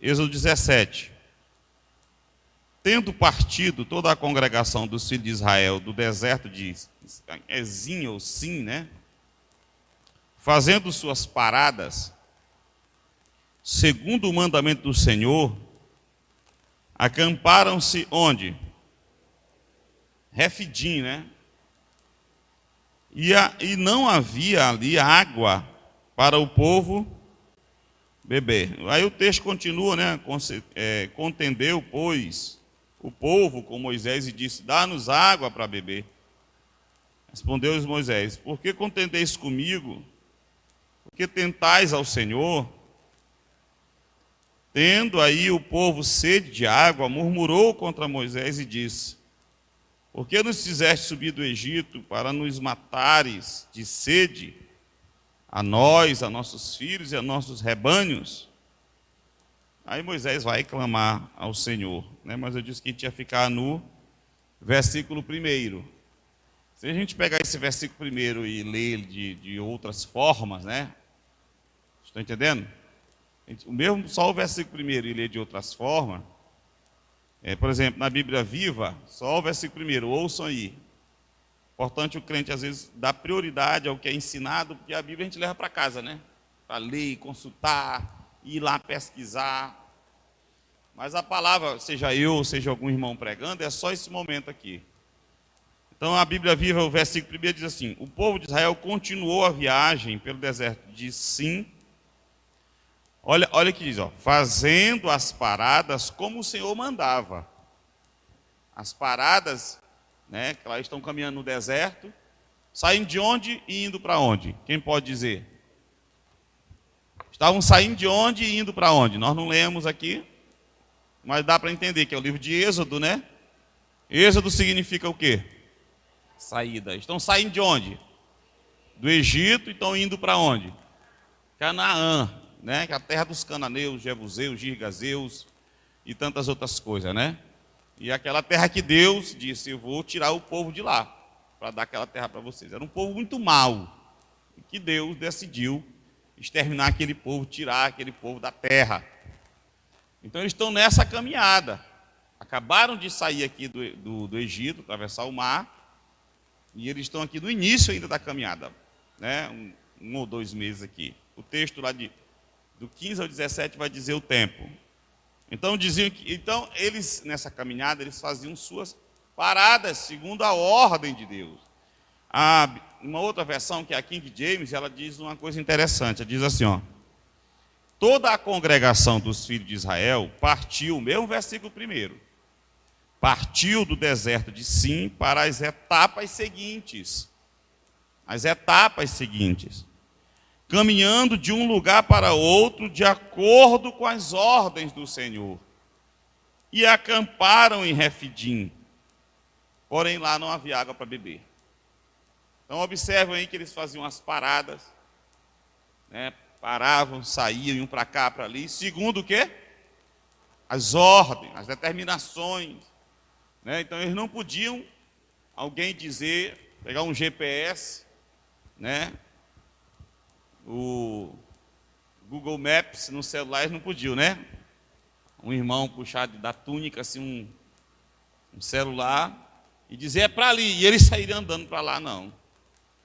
Êxodo 17. Tendo partido toda a congregação dos filhos de Israel do deserto de Ezim ou Sim, né? Fazendo suas paradas, segundo o mandamento do Senhor, acamparam-se onde? Refidim, né? E não havia ali água para o povo beber. Aí o texto continua, né? Contendeu, pois, o povo com Moisés e disse: dá-nos água para beber. Respondeu-lhes Moisés: por que contendeis comigo? Por que tentais ao Senhor? Tendo aí o povo sede de água, murmurou contra Moisés e disse: por que nos fizeste subir do Egito para nos matares de sede, a nós, a nossos filhos e a nossos rebanhos? Aí Moisés vai clamar ao Senhor, né? Mas eu disse que a gente ia ficar no versículo 1. Se a gente pegar esse versículo 1 e ler ele de outras formas, né? Estão entendendo? Só o versículo 1 e ler de outras formas. Por exemplo, na Bíblia Viva, só o versículo 1, ouçam aí. Importante o crente, às vezes, dar prioridade ao que é ensinado, porque a Bíblia a gente leva para casa, né? Para ler, consultar, ir lá pesquisar. Mas a palavra, seja eu, seja algum irmão pregando, é só esse momento aqui. Então, a Bíblia Viva, o versículo 1 diz assim: o povo de Israel continuou a viagem pelo deserto de Sim. Olha o que diz, ó, fazendo as paradas como o Senhor mandava. As paradas, né, que elas estão caminhando no deserto, saindo de onde e indo para onde? Quem pode dizer? Estavam saindo de onde e indo para onde? Nós não lemos aqui, mas dá para entender que é o livro de Êxodo, né? Êxodo significa o quê? Saída. Estão saindo de onde? Do Egito e estão indo para onde? Canaã, né? Que é a terra dos cananeus, jebuseus, girgazeus e tantas outras coisas, né? E aquela terra que Deus disse: eu vou tirar o povo de lá, para dar aquela terra para vocês. Era um povo muito mau, e que Deus decidiu exterminar aquele povo, tirar aquele povo da terra. Então eles estão nessa caminhada. Acabaram de sair aqui do Egito, atravessar o mar, e eles estão aqui no início ainda da caminhada, né? Um ou 2 meses aqui. O texto lá do 15 ao 17 vai dizer o tempo. Então eles nessa caminhada eles faziam suas paradas segundo a ordem de Deus. Uma outra versão, que é a King James, ela diz uma coisa interessante. Ela diz assim, ó: toda a congregação dos filhos de Israel partiu, mesmo versículo 1, partiu do deserto de Sim para as etapas seguintes. As etapas seguintes. Caminhando de um lugar para outro, de acordo com as ordens do Senhor. E acamparam em Refidim. Porém, lá não havia água para beber. Então, observem aí que eles faziam as paradas, né? Paravam, saíam, iam para cá, para ali, segundo o quê? As ordens, as determinações, né? Então, eles não podiam, alguém dizer, pegar um GPS, né? O Google Maps no celular eles não podiam, né? Um irmão puxar da túnica assim um celular e dizer: é para ali, e eles saíram andando para lá, não.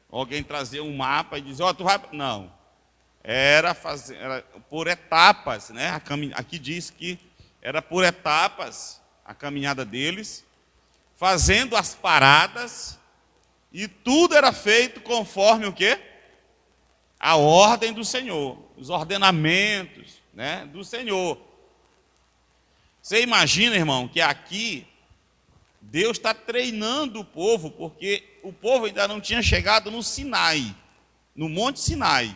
Alguém trazia um mapa e dizia: ó, tu vai. Não. Era por etapas, né? Aqui diz que era por etapas a caminhada deles, fazendo as paradas, e tudo era feito conforme o quê? A ordem do Senhor, os ordenamentos, né, do Senhor. Você imagina, irmão, que aqui Deus está treinando o povo, porque o povo ainda não tinha chegado no Sinai, no Monte Sinai.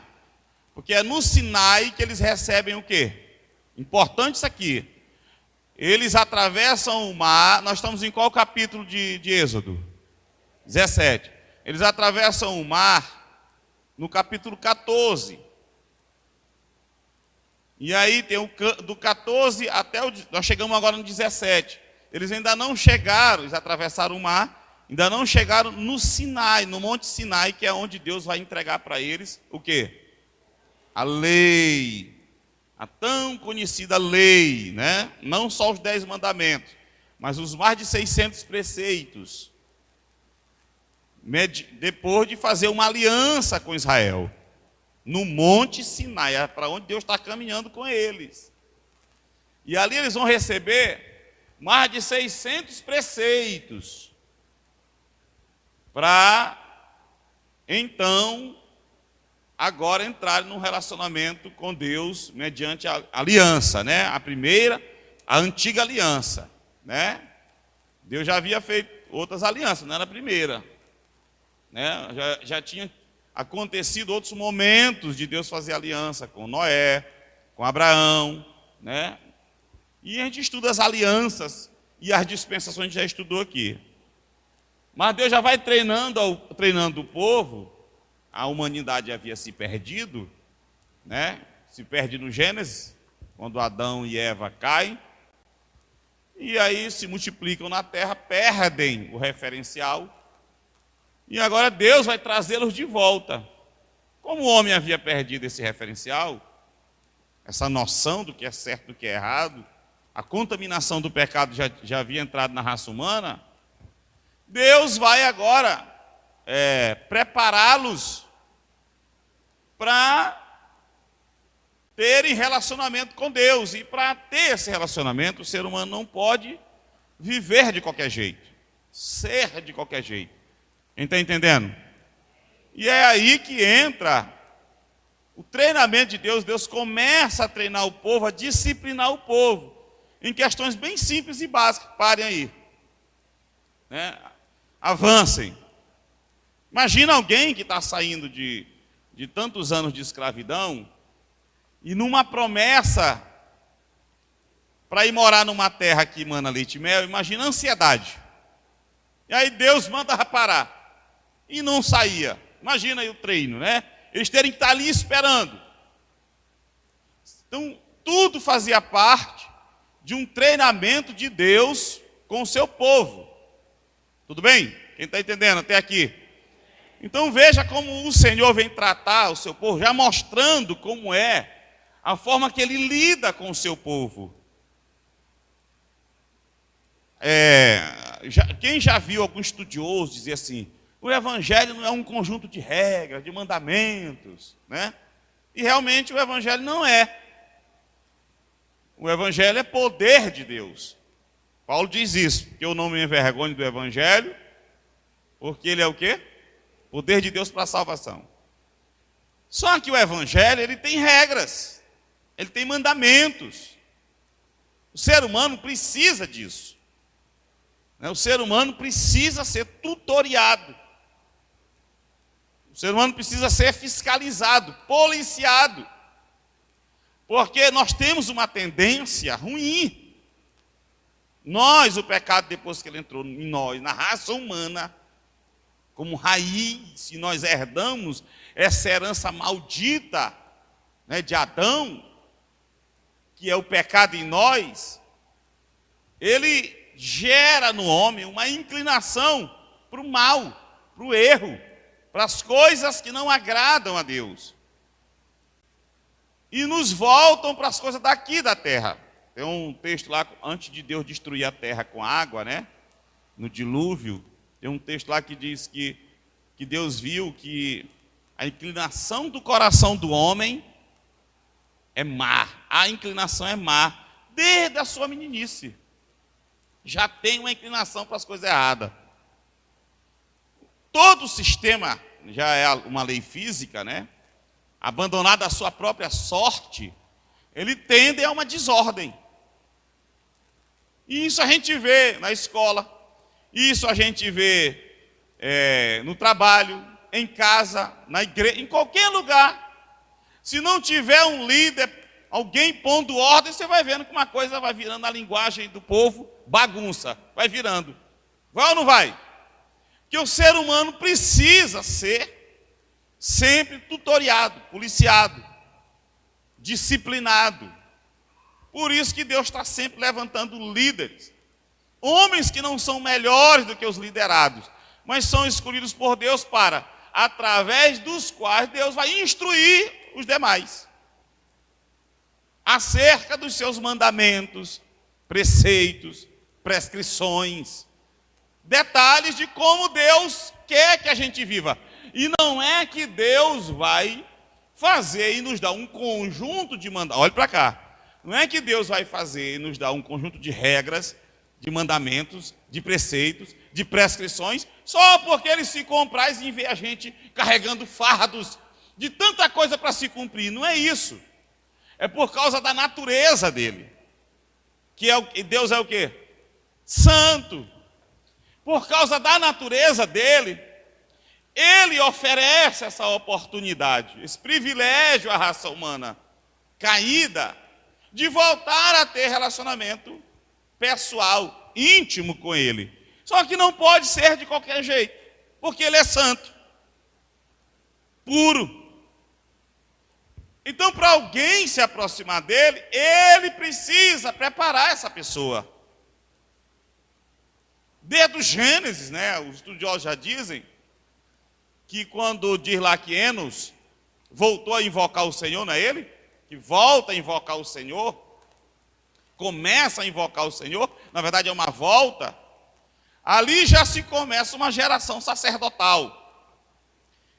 Porque é no Sinai que eles recebem o quê? Importante isso aqui. Eles atravessam o mar. Nós estamos em qual capítulo de Êxodo? 17. Eles atravessam o mar no capítulo 14. E aí tem do 14 até nós chegamos agora no 17. Eles ainda não chegaram, eles atravessaram o mar, ainda não chegaram no Sinai, no Monte Sinai, que é onde Deus vai entregar para eles o quê? A lei. a tão conhecida lei, né? Não só os 10 mandamentos, mas os mais de 600 preceitos, depois de fazer uma aliança com Israel, no Monte Sinai, é para onde Deus está caminhando com eles. E ali eles vão receber mais de 600 preceitos, para então agora entrarem num relacionamento com Deus mediante a aliança, né? A primeira, a antiga aliança, né? Deus já havia feito outras alianças, não era a primeira, né? Já tinha acontecido outros momentos de Deus fazer aliança com Noé, com Abraão, né? E a gente estuda as alianças e as dispensações, a gente já estudou aqui. Mas Deus já vai treinando o povo. A humanidade havia se perdido, né? Se perde no Gênesis, quando Adão e Eva caem. E aí se multiplicam na terra, perdem o referencial. E agora Deus vai trazê-los de volta. Como o homem havia perdido esse referencial, essa noção do que é certo e do que é errado, a contaminação do pecado já havia entrado na raça humana, Deus vai agora prepará-los para terem relacionamento com Deus. E para ter esse relacionamento, o ser humano não pode viver de qualquer jeito, ser de qualquer jeito. Quem está entendendo? E é aí que entra o treinamento de Deus. Deus começa a treinar o povo, a disciplinar o povo, em questões bem simples e básicas. Parem aí, né? Avancem. Imagina alguém que está saindo de tantos anos de escravidão e numa promessa para ir morar numa terra que emana leite e mel. Imagina a ansiedade. E aí Deus manda parar e não saía. Imagina aí o treino, né? Eles terem que estar ali esperando. Então, tudo fazia parte de um treinamento de Deus com o seu povo. Tudo bem? Quem está entendendo até aqui? Então veja como o Senhor vem tratar o seu povo, já mostrando como é a forma que Ele lida com o seu povo. Quem já viu algum estudioso dizer assim, o Evangelho não é um conjunto de regras, de mandamentos, né? E realmente o Evangelho não é. O Evangelho é poder de Deus. Paulo diz isso, que eu não me envergonho do Evangelho, porque ele é o quê? Poder de Deus para a salvação. Só que o Evangelho, ele tem regras, ele tem mandamentos. O ser humano precisa disso. O ser humano precisa ser tutoriado. O ser humano precisa ser fiscalizado, policiado. Porque nós temos uma tendência ruim. Nós, o pecado, depois que ele entrou em nós, na raça humana, como raiz, se nós herdamos essa herança maldita, né, de Adão, que é o pecado em nós, ele gera no homem uma inclinação para o mal, para o erro, para as coisas que não agradam a Deus. E nos voltam para as coisas daqui da terra. Tem um texto lá, antes de Deus destruir a terra com água, né? No dilúvio, tem um texto lá que diz que Deus viu que a inclinação do coração do homem é má. A inclinação é má, desde a sua meninice. Já tem uma inclinação para as coisas erradas. Todo o sistema, já é uma lei física, né? Abandonado à sua própria sorte, ele tende a uma desordem. E isso a gente vê na escola, isso a gente vê no trabalho, em casa, na igreja, em qualquer lugar. Se não tiver um líder, alguém pondo ordem, você vai vendo que uma coisa vai virando na linguagem do povo, bagunça, vai virando. Vai ou não vai? Que o ser humano precisa ser sempre tutoriado, policiado, disciplinado. Por isso que Deus está sempre levantando líderes. Homens que não são melhores do que os liderados, mas são escolhidos por Deus para, através dos quais Deus vai instruir os demais. acerca dos seus mandamentos, preceitos, prescrições, detalhes de como Deus quer que a gente viva. E não é que Deus vai fazer e nos dar um conjunto de mandamentos. Olhe para cá. Não é que Deus vai fazer e nos dar um conjunto de regras, de mandamentos, de preceitos, de prescrições, só porque Ele se compraz em ver a gente carregando fardos de tanta coisa para se cumprir. Não é isso. É por causa da natureza dele. Deus é o quê? Santo. Por causa da natureza dele, Ele oferece essa oportunidade, esse privilégio à raça humana caída, de voltar a ter relacionamento pessoal, íntimo com Ele. Só que não pode ser de qualquer jeito, porque Ele é santo, puro. Então, para alguém se aproximar dele, ele precisa preparar essa pessoa. Desde o Gênesis, né, os estudiosos já dizem que quando diz lá que Enos voltou a invocar o Senhor, não é ele? Que volta a invocar o Senhor, começa a invocar o Senhor, na verdade é uma volta, ali já se começa uma geração sacerdotal,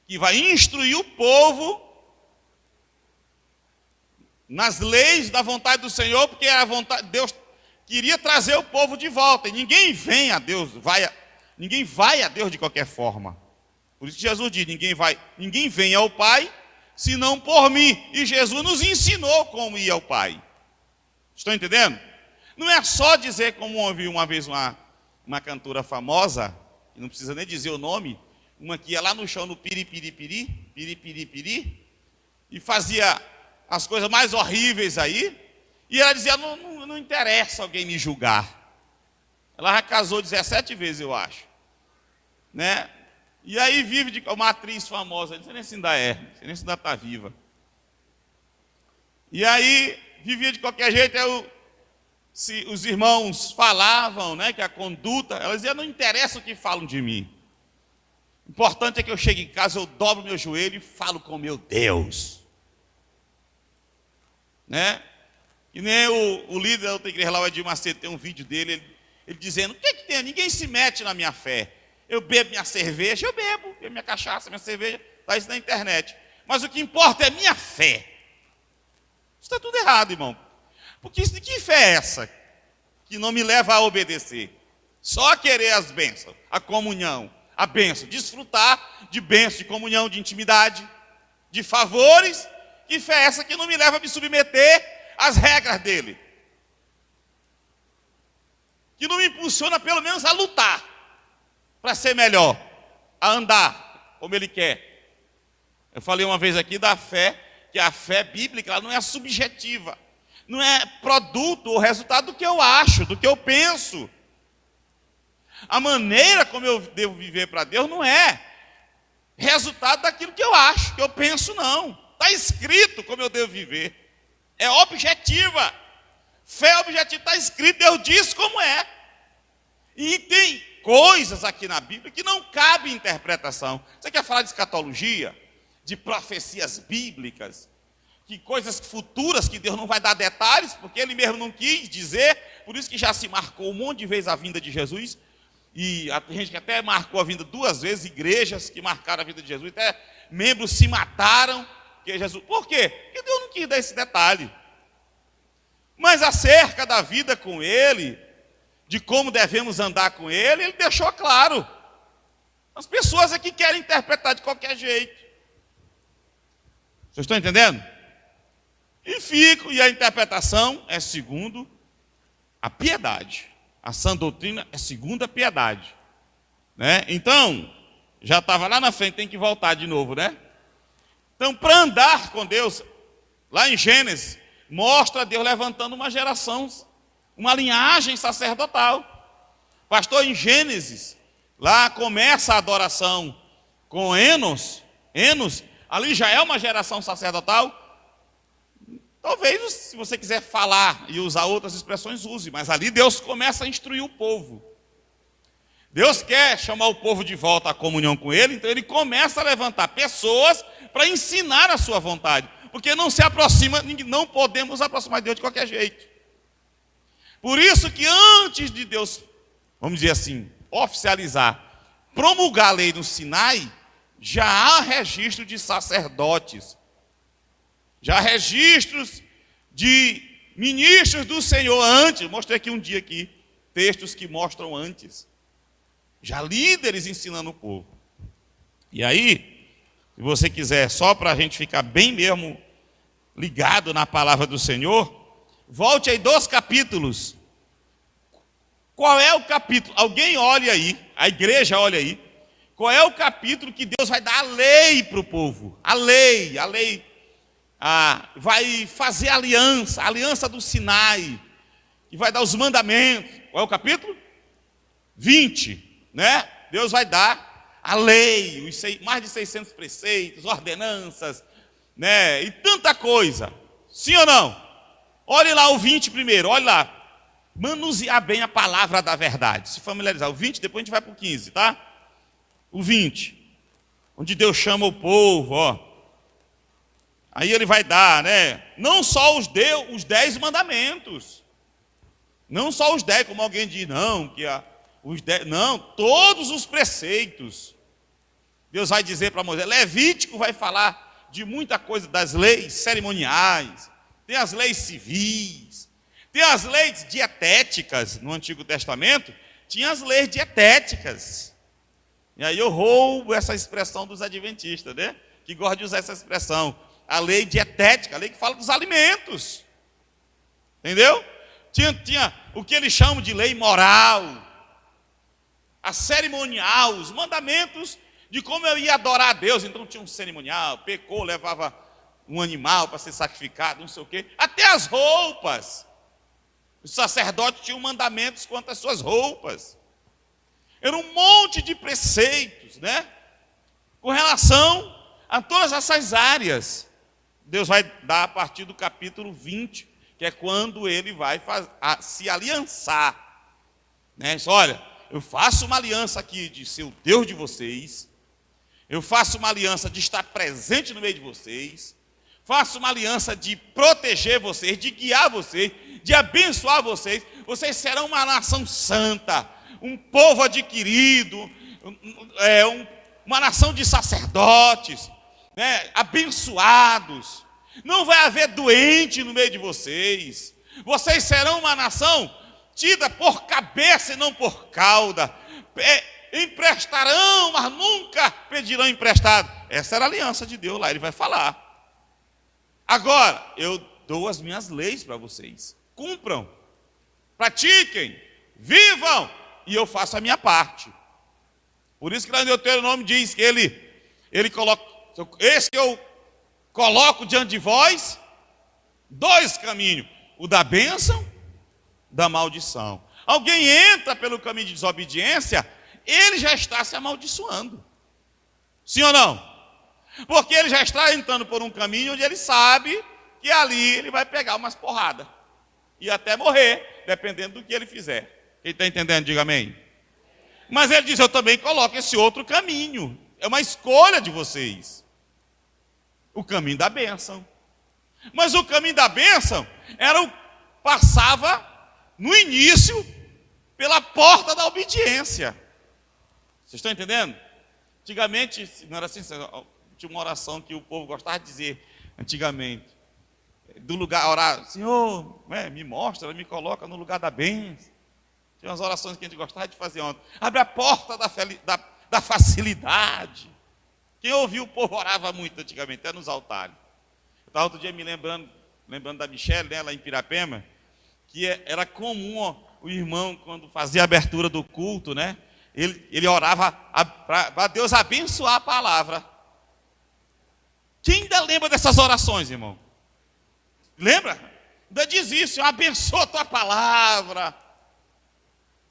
que vai instruir o povo nas leis da vontade do Senhor, porque a vontade, Deus queria trazer o povo de volta, e ninguém vem a Deus, ninguém vai a Deus de qualquer forma. Por isso que Jesus diz, ninguém vem ao Pai, senão por mim. E Jesus nos ensinou como ir ao Pai. Estão entendendo? Não é só dizer, como ouvi uma vez uma cantora famosa, que não precisa nem dizer o nome, uma que ia lá no chão no piripiripiri, piripiripiri, e fazia as coisas mais horríveis aí, e ela dizia, não interessa alguém me julgar. Ela já casou 17 vezes, eu acho. Né? E aí vive de uma atriz famosa, não sei nem se ainda é, não sei nem se ainda está viva. E aí vivia de qualquer jeito, se os irmãos falavam, né, que a conduta, ela dizia, não interessa o que falam de mim. O importante é que eu chegue em casa, eu dobro meu joelho e falo com meu Deus. Né? E nem o líder da outra igreja lá, o Edir Macedo, tem um vídeo dele, ele dizendo, o que tem? Ninguém se mete na minha fé. Eu bebo minha cerveja, eu bebo minha cachaça, minha cerveja, está isso na internet. Mas o que importa é minha fé. Isso está tudo errado, irmão. Porque de que fé é essa que não me leva a obedecer? Só a querer as bênçãos, a comunhão, a bênção, desfrutar de bênção, de comunhão, de intimidade, de favores. Que fé é essa que não me leva a me submeter às regras dele? Que não me impulsiona pelo menos a lutar para ser melhor, a andar como ele quer. Eu falei uma vez aqui da fé, que a fé bíblica ela não é subjetiva, não é produto ou resultado do que eu acho, do que eu penso. A maneira como eu devo viver para Deus não é resultado daquilo que eu acho, que eu penso, não. Está escrito como eu devo viver. É objetiva. Fé objetiva, está escrito, Deus diz como é. E tem coisas aqui na Bíblia que não cabe interpretação. Você quer falar de escatologia? De profecias bíblicas? Que coisas futuras que Deus não vai dar detalhes, porque Ele mesmo não quis dizer, por isso que já se marcou um monte de vezes a vinda de Jesus, e a gente que até marcou a vinda 2 vezes, igrejas que marcaram a vida de Jesus, até membros se mataram, porque Jesus... Por quê? Porque Deus não quis dar esse detalhe. Mas acerca da vida com Ele, de como devemos andar com Ele, Ele deixou claro. As pessoas aqui querem interpretar de qualquer jeito. Vocês estão entendendo? E a interpretação é segundo a piedade. A sã doutrina é segundo a piedade. Né? Então, já estava lá na frente, tem que voltar de novo, né? Então, para andar com Deus, lá em Gênesis, mostra Deus levantando uma geração, uma linhagem sacerdotal. Pastor, em Gênesis, lá começa a adoração com Enos, ali já é uma geração sacerdotal. Talvez, se você quiser falar e usar outras expressões, use, mas ali Deus começa a instruir o povo. Deus quer chamar o povo de volta à comunhão com Ele, então Ele começa a levantar pessoas para ensinar a sua vontade. porque não se aproxima, não podemos nos aproximar de Deus de qualquer jeito. Por isso que antes de Deus, vamos dizer assim, oficializar, promulgar a lei no Sinai, já há registro de sacerdotes, já há registros de ministros do Senhor antes. Mostrei aqui um dia aqui textos que mostram antes, já líderes ensinando o povo. E aí, se você quiser, só para a gente ficar bem mesmo ligado na palavra do Senhor, volte aí 2 capítulos. Qual é o capítulo? Alguém olha aí, a igreja olha aí. Qual é o capítulo que Deus vai dar a lei para o povo? A lei, vai fazer a aliança do Sinai, e vai dar os mandamentos. Qual é o capítulo? 20, né? Deus vai dar a lei, mais de 600 preceitos, ordenanças, né? E tanta coisa. Sim ou não? Olhe lá o 20 primeiro, olhe lá. Manusear bem a palavra da verdade, se familiarizar. O 20, depois a gente vai para o 15, tá? O 20, onde Deus chama o povo, ó. Aí ele vai dar, né? Não só os 10 mandamentos. Não só os 10, como alguém diz, não, os 10, não, todos os preceitos. Deus vai dizer para Moisés, Levítico vai falar de muita coisa, das leis cerimoniais, tem as leis civis, tem as leis dietéticas. No Antigo Testamento tinha as leis dietéticas. E aí eu roubo essa expressão dos adventistas, né? Que gostam de usar essa expressão. A lei dietética, a lei que fala dos alimentos. Entendeu? Tinha o que eles chamam de lei moral, a cerimonial, os mandamentos de como eu ia adorar a Deus. Então tinha um cerimonial, pecou, levava um animal para ser sacrificado, não sei o quê. Até as roupas. Os sacerdotes tinham mandamentos quanto às suas roupas. Era um monte de preceitos, né? Com relação a todas essas áreas. Deus vai dar a partir do capítulo 20, que é quando ele vai se aliançar. Né? Olha, eu faço uma aliança aqui de ser o Deus de vocês, eu faço uma aliança de estar presente no meio de vocês, faço uma aliança de proteger vocês, de guiar vocês, de abençoar vocês. Vocês serão uma nação santa, um povo adquirido, uma nação de sacerdotes, né, abençoados. Não vai haver doente no meio de vocês. Vocês serão uma nação tida por cabeça e não por cauda. Emprestarão, mas nunca pedirão emprestado. Essa era a aliança de Deus lá, ele vai falar. Agora, eu dou as minhas leis para vocês. Cumpram, pratiquem, vivam, e eu faço a minha parte. Por isso que lá em Deuteronômio diz que ele coloca, esse que eu coloco diante de vós, 2 caminhos, o da bênção, da maldição. Alguém entra pelo caminho de desobediência, ele já está se amaldiçoando. Sim ou não? Porque ele já está entrando por um caminho onde ele sabe que ali ele vai pegar umas porradas. E até morrer, dependendo do que ele fizer. Quem está entendendo, diga amém. Mas ele diz, eu também coloco esse outro caminho. É uma escolha de vocês. O caminho da bênção. Mas o caminho da bênção passava no início pela porta da obediência. Vocês estão entendendo? Antigamente, não era assim, tinha uma oração que o povo gostava de dizer antigamente. Do lugar, orar, Senhor, me mostra, me coloca no lugar da bênção. Tinha umas orações que a gente gostava de fazer ontem. Abre a porta da facilidade. Quem ouviu o povo orava muito antigamente, até nos altares. Eu estava outro dia me lembrando da Michelle, né, lá em Pirapema, que era comum o irmão, quando fazia a abertura do culto, né, ele orava para Deus abençoar a palavra. Quem ainda lembra dessas orações, irmão? Lembra? Ainda diz isso, abençoa a tua palavra.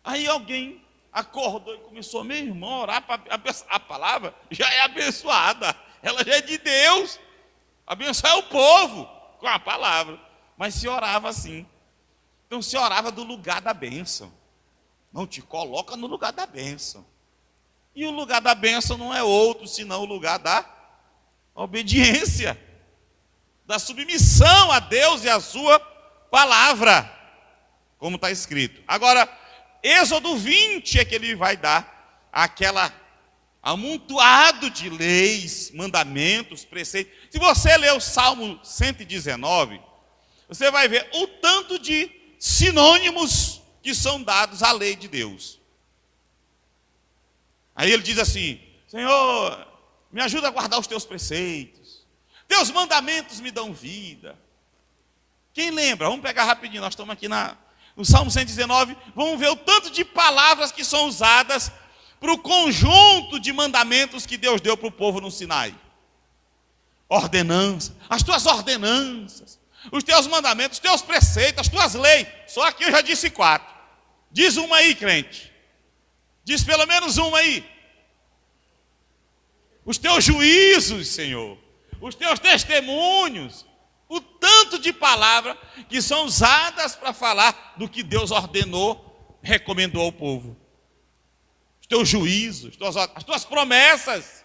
Aí alguém acordou e começou, meu irmão, a orar para a palavra já é abençoada, ela já é de Deus. Abençoar o povo com a palavra. Mas se orava assim. Então se orava do lugar da bênção. Não te coloca no lugar da bênção. E o lugar da bênção não é outro, senão o lugar da obediência. da submissão a Deus e a sua palavra, como está escrito. Agora, Êxodo 20 é que ele vai dar aquela amontoado de leis, mandamentos, preceitos. Se você ler o Salmo 119, você vai ver o tanto de sinônimos que são dados à lei de Deus. Aí ele diz assim: Senhor, me ajuda a guardar os teus preceitos, teus mandamentos me dão vida. Quem lembra? Vamos pegar rapidinho, nós estamos aqui no Salmo 119, vamos ver o tanto de palavras que são usadas para o conjunto de mandamentos que Deus deu para o povo no Sinai. Ordenança, as tuas ordenanças, os teus mandamentos, os teus preceitos, as tuas leis. Só aqui eu já disse 4. Diz uma aí, crente. Diz pelo menos uma aí. Os teus juízos, Senhor. Os teus testemunhos. O tanto de palavras que são usadas para falar do que Deus ordenou, recomendou ao povo. Os teus juízos, as tuas promessas,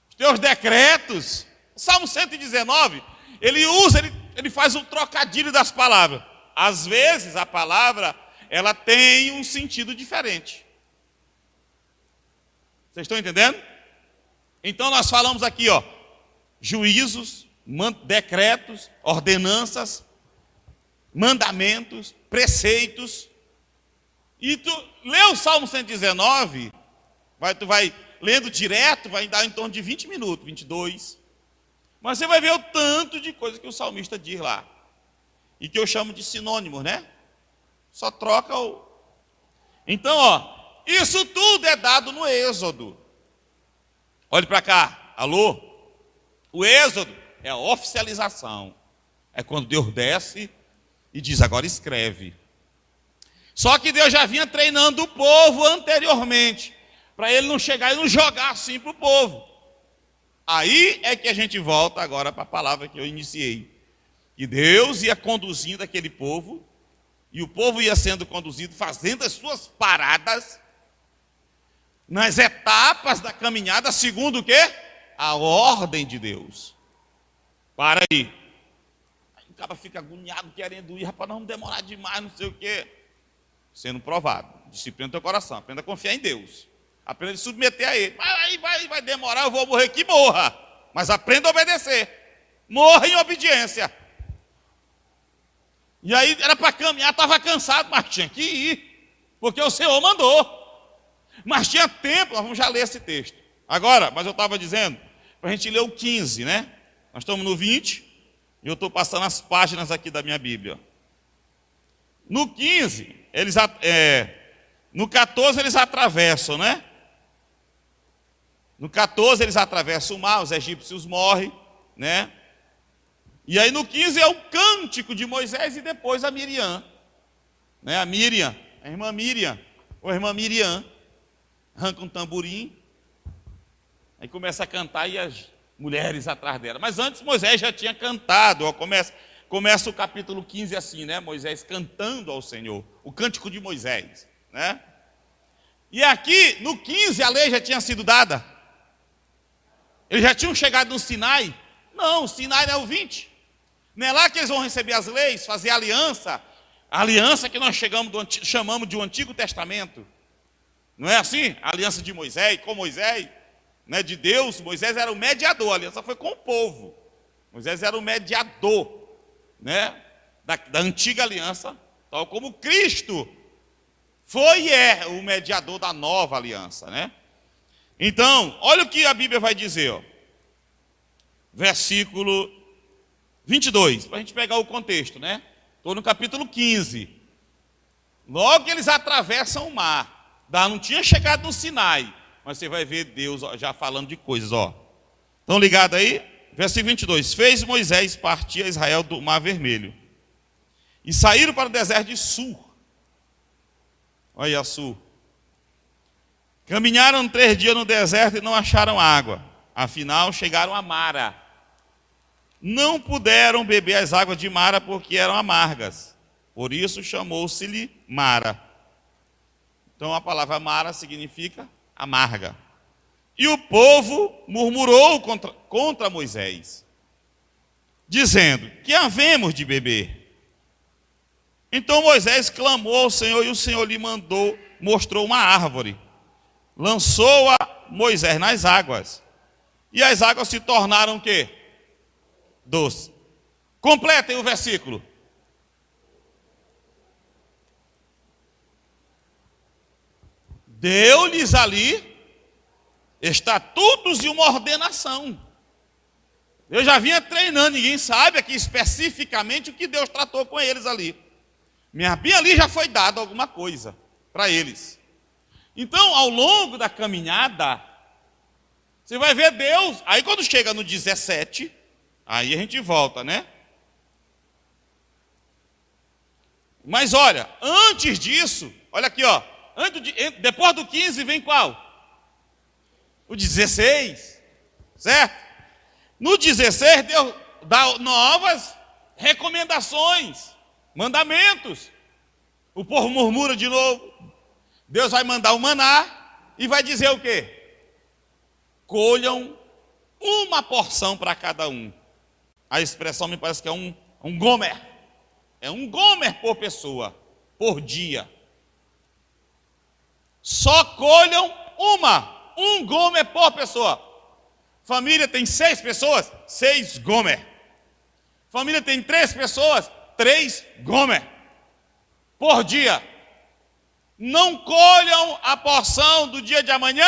os teus decretos. O Salmo 119, ele faz um trocadilho das palavras. Às vezes a palavra, ela tem um sentido diferente. Vocês estão entendendo? Então nós falamos aqui, juízos, decretos, ordenanças, mandamentos, preceitos. E tu lê o Salmo 119, tu vai lendo direto, vai dar em torno de 20 minutos, 22. Mas você vai ver o tanto de coisa que o salmista diz lá. E que eu chamo de sinônimos, né? Só troca o... Então, isso tudo é dado no Êxodo. Olhe para cá. Alô? O Êxodo é a oficialização. É quando Deus desce e diz, agora escreve. Só que Deus já vinha treinando o povo anteriormente, para ele não chegar e não jogar assim para o povo. Aí é que a gente volta agora para a palavra que eu iniciei. Que Deus ia conduzindo aquele povo, e o povo ia sendo conduzido, fazendo as suas paradas, nas etapas da caminhada, segundo o quê? A ordem de Deus. Para aí. Aí o cara fica agoniado, querendo ir, rapaz, não vamos demorar demais, não sei o quê. Sendo provado. Disciplina do teu coração, aprenda a confiar em Deus. Aprenda a se submeter a Ele. Vai demorar, eu vou morrer, que morra. Mas aprenda a obedecer. Morra em obediência. E aí era para caminhar, estava cansado, mas tinha que ir. Porque o Senhor mandou. Mas tinha tempo, nós vamos já ler esse texto. Agora, mas eu estava dizendo, para a gente ler o 15, né? Nós estamos no 20, e eu estou passando as páginas aqui da minha Bíblia. No 15, no 14 eles atravessam, né? No 14 eles atravessam o mar, os egípcios morrem, né? E aí no 15 é o cântico de Moisés e depois a Miriam. Né? A Miriam, a irmã Miriam, ou a irmã Miriam, arranca um tamborim, aí começa a cantar e as mulheres atrás dela. Mas antes Moisés já tinha cantado, começa o capítulo 15 assim, né? Moisés cantando ao Senhor, o cântico de Moisés, né? E aqui, no 15, a lei já tinha sido dada. Eles já tinham chegado no Sinai. Não, o Sinai é o 20. Não é lá que eles vão receber as leis, fazer aliança. A aliança que nós chamamos de o Antigo Testamento. Não é assim? A aliança de Moisés, com Moisés, né, de Deus. Moisés era o mediador, a aliança foi com o povo. Moisés era o mediador, né, da antiga aliança, tal como Cristo foi e é o mediador da nova aliança, né? Então, olha o que a Bíblia vai dizer, versículo 22, para a gente pegar o contexto, né? Estou no capítulo 15. Logo que eles atravessam o mar, não tinha chegado no Sinai, mas você vai ver Deus já falando de coisas, Estão ligados aí? Versículo 22. Fez Moisés partir a Israel do Mar Vermelho, e saíram para o deserto de Sur. Olha aí, Sur. Caminharam 3 dias no deserto e não acharam água. Afinal, chegaram a Mara. Não puderam beber as águas de Mara porque eram amargas. Por isso chamou-se-lhe Mara. Então a palavra Mara significa amarga. E o povo murmurou contra Moisés. dizendo: que havemos de beber? Então Moisés clamou ao Senhor, e o Senhor lhe mostrou uma árvore. Lançou-a Moisés nas águas, e as águas se tornaram o quê? Doce. Completem o versículo. Deu-lhes ali estatutos e uma ordenação. Eu já vinha treinando, ninguém sabe aqui especificamente o que Deus tratou com eles ali. Bem ali já foi dado alguma coisa para eles. Então, ao longo da caminhada, você vai ver Deus. Aí quando chega no 17, aí a gente volta, né? Mas olha, antes disso, olha aqui, ó. Depois do 15 vem qual? O 16, certo? No 16, Deus dá novas recomendações, mandamentos. O povo murmura de novo. Deus vai mandar o maná e vai dizer o quê? Colham uma porção para cada um. A expressão me parece que é um gomer. É um gomer por pessoa, por dia. Só colham um gomer por pessoa. Família tem 6 pessoas, 6 gomer. Família tem 3 pessoas, 3 gomer. Por dia. Não colham a porção do dia de amanhã,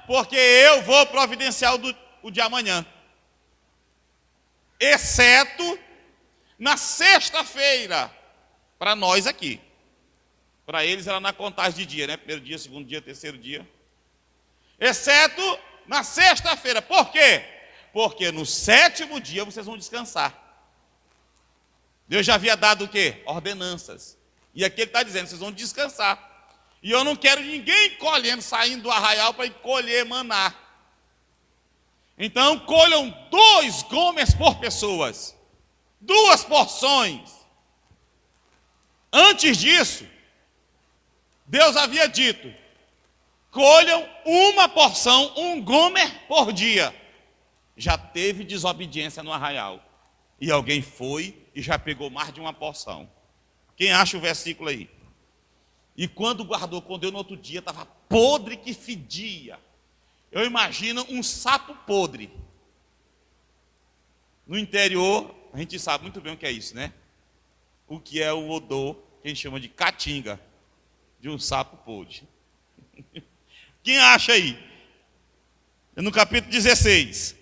porque eu vou providenciar o de amanhã. Exceto na sexta-feira, para nós aqui. Para eles era na contagem de dia, né? Primeiro dia, segundo dia, terceiro dia. Exceto na sexta-feira. Por quê? Porque no 7º dia vocês vão descansar. Deus já havia dado o quê? Ordenanças. E aqui ele está dizendo, vocês vão descansar. E eu não quero ninguém colhendo, saindo do arraial para ir colher maná. Então, colham 2 gomers por pessoas. 2 porções. Antes disso, Deus havia dito: colham uma porção, um gomer por dia. Já teve desobediência no arraial. E alguém foi e já pegou mais de uma porção. Quem acha o versículo aí? E quando guardou, quando deu no outro dia, estava podre que fedia. Eu imagino um sapo podre. No interior, a gente sabe muito bem o que é isso, né? O que é o odor, que a gente chama de caatinga, de um sapo podre. Quem acha aí? É no capítulo 16,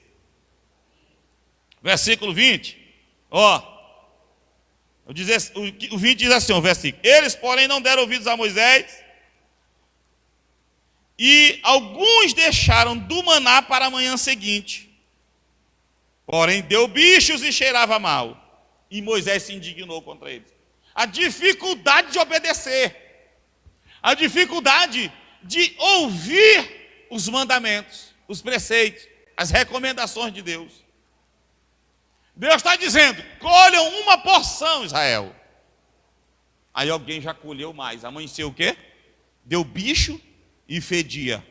versículo 20. Ó, o 20 diz assim, o versículo: eles, porém, não deram ouvidos a Moisés, e alguns deixaram do maná para a manhã seguinte. Porém, deu bichos e cheirava mal. E Moisés se indignou contra eles. A dificuldade de obedecer, a dificuldade de ouvir os mandamentos, os preceitos, as recomendações de Deus. Deus está dizendo: colham uma porção, Israel. Aí alguém já colheu mais. Amanheceu o quê? Deu bicho e fedia.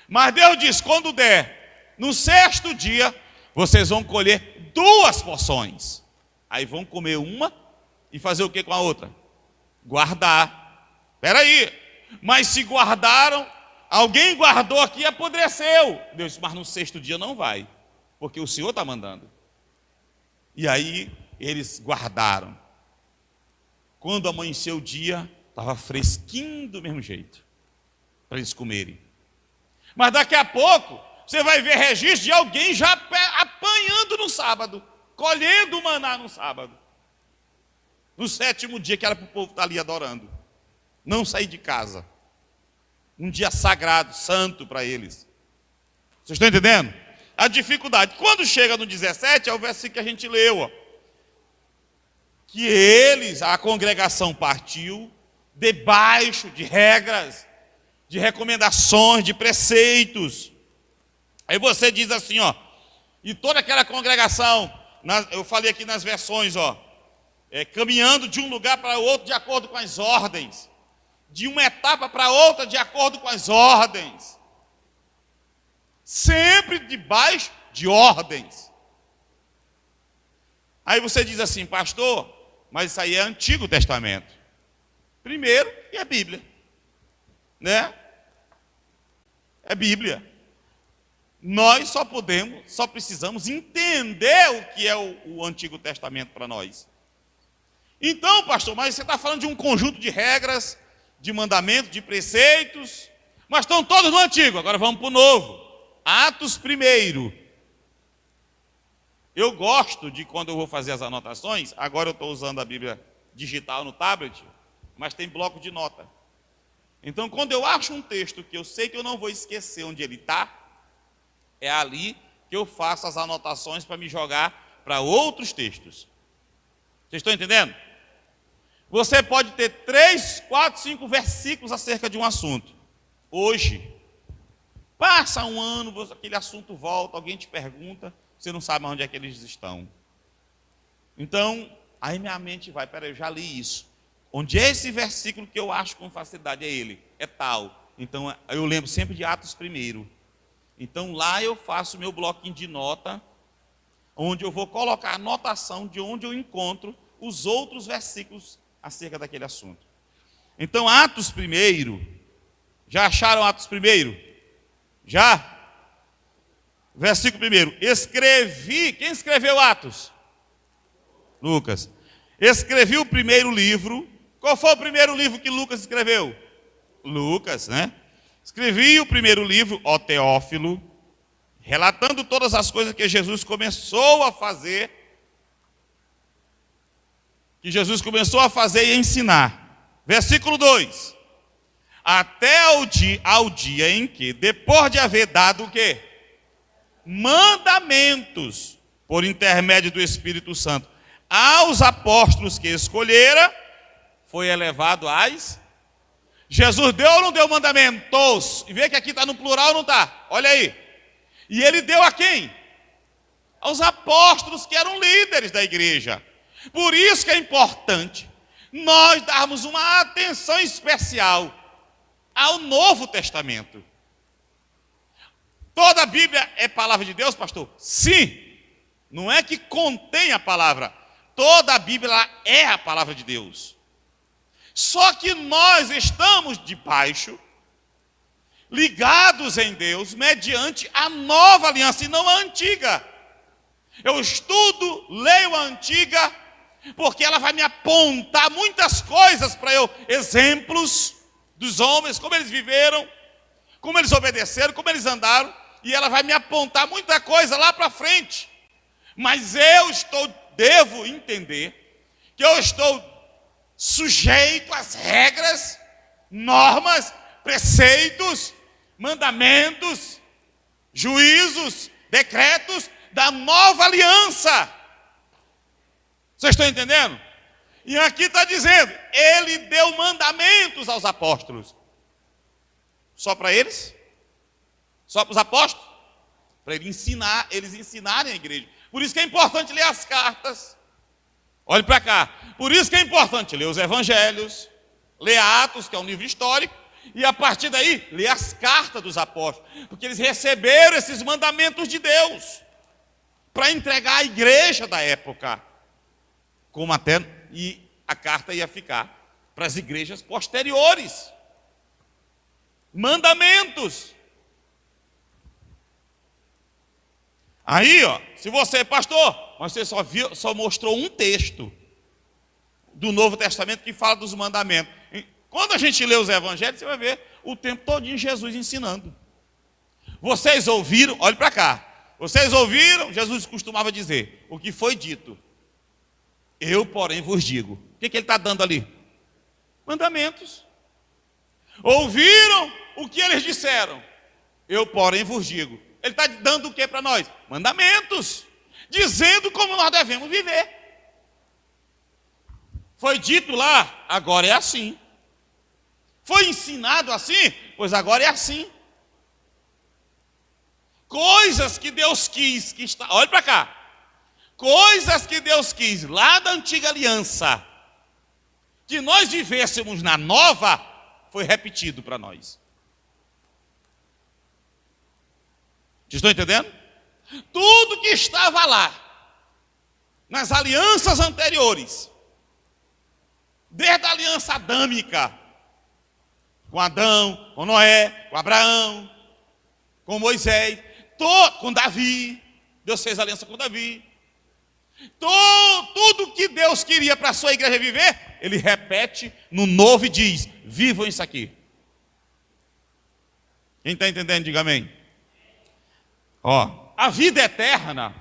Mas Deus diz: quando der, no 6º dia, vocês vão colher 2 porções. Aí vão comer uma e fazer o que com a outra? Guardar. Espera aí. Mas se guardaram, alguém guardou aqui e apodreceu. Deus disse: mas no 6º dia não vai, porque o Senhor está mandando. E aí eles guardaram. Quando amanheceu o dia, estava fresquinho do mesmo jeito, para eles comerem. Mas daqui a pouco, você vai ver registro de alguém já apanhando no sábado, colhendo o maná no sábado. No 7º dia, que era para o povo estar ali adorando. Não sair de casa. Um dia sagrado, santo para eles. Vocês estão entendendo? A dificuldade. Quando chega no 17, é o versículo que a gente leu, ó. Que eles, a congregação partiu debaixo de regras, de recomendações, de preceitos. Aí você diz assim, ó, e toda aquela congregação, eu falei aqui nas versões, ó, caminhando de um lugar para outro de acordo com as ordens, de uma etapa para outra de acordo com as ordens, sempre debaixo de ordens. Aí você diz assim, pastor, mas isso aí é Antigo Testamento. Primeiro, e é Bíblia. Né? É Bíblia. Nós só precisamos entender o que é o Antigo Testamento para nós. Então, pastor, mas você está falando de um conjunto de regras, de mandamentos, de preceitos, mas estão todos no Antigo. Agora vamos para o Novo. Atos 1. Eu gosto de, quando eu vou fazer as anotações, agora eu estou usando a Bíblia digital no tablet, mas tem bloco de nota. Então, quando eu acho um texto que eu sei que eu não vou esquecer onde ele está, é ali que eu faço as anotações para me jogar para outros textos. Vocês estão entendendo? Você pode ter 3, 4, 5 versículos acerca de um assunto. Hoje, passa um ano, aquele assunto volta, alguém te pergunta, você não sabe onde é que eles estão. Então, aí minha mente vai, peraí, eu já li isso. Onde é esse versículo que eu acho com facilidade? É ele, é tal. Então, eu lembro sempre de Atos 1. Então, lá eu faço meu bloquinho de nota, onde eu vou colocar a anotação de onde eu encontro os outros versículos acerca daquele assunto. Então, Atos 1, já acharam Atos 1? Já? Versículo 1, escrevi, quem escreveu Atos? Lucas. Escrevi o primeiro livro. Qual foi o primeiro livro que Lucas escreveu? Lucas, né? Escrevi o primeiro livro, ó Teófilo, relatando todas as coisas que Jesus começou a fazer, e ensinar. Versículo 2. Até ao dia em que, depois de haver dado o quê? Mandamentos, por intermédio do Espírito Santo, aos apóstolos que escolhera, foi elevado às... Jesus deu ou não deu mandamentos? E vê que aqui está no plural ou não está? Olha aí. E ele deu a quem? Aos apóstolos que eram líderes da igreja. Por isso que é importante nós darmos uma atenção especial ao Novo Testamento. Toda a Bíblia é palavra de Deus, pastor? Sim. Não é que contém a palavra. Toda a Bíblia é a palavra de Deus. Só que nós estamos debaixo, ligados em Deus, mediante a nova aliança e não a antiga. Eu estudo, leio a antiga, porque ela vai me apontar muitas coisas para eu, exemplos dos homens, como eles viveram, como eles obedeceram, como eles andaram, e ela vai me apontar muita coisa lá para frente. Mas devo entender que eu estou sujeito às regras, normas, preceitos, mandamentos, juízos, decretos da nova aliança. Vocês estão entendendo? E aqui está dizendo, ele deu mandamentos aos apóstolos. Só para eles? Só para os apóstolos? Para eles ensinarem a igreja. Por isso que é importante ler as cartas. Olhe para cá. Por isso que é importante ler os evangelhos, ler Atos, que é um livro histórico, e a partir daí, ler as cartas dos apóstolos. Porque eles receberam esses mandamentos de Deus para entregar à igreja da época. Como até e a carta ia ficar para as igrejas posteriores. Mandamentos. Aí, ó, se você, pastor, mas você só mostrou um texto do Novo Testamento que fala dos mandamentos. Quando a gente lê os evangelhos, você vai ver o tempo todinho Jesus ensinando. Vocês ouviram, olhe para cá. Vocês ouviram, Jesus costumava dizer, o que foi dito. Eu, porém, vos digo. O que ele está dando ali? Mandamentos. Ouviram o que eles disseram. Eu, porém, vos digo. Ele está dando o que para nós? Mandamentos. Dizendo como nós devemos viver. Foi dito lá, agora é assim. Foi ensinado assim, pois agora é assim. Coisas que Deus quis, olha para cá. Coisas que Deus quis lá da antiga aliança, que nós vivêssemos na nova, foi repetido para nós. Vocês estão entendendo? Tudo que estava lá, nas alianças anteriores, desde a aliança adâmica, com Adão, com Noé, com Abraão, com Moisés, com Davi. Deus fez aliança com Davi. Tudo que Deus queria para a sua igreja viver, Ele repete no novo e diz: vivam isso aqui. Quem está entendendo, diga amém. A vida eterna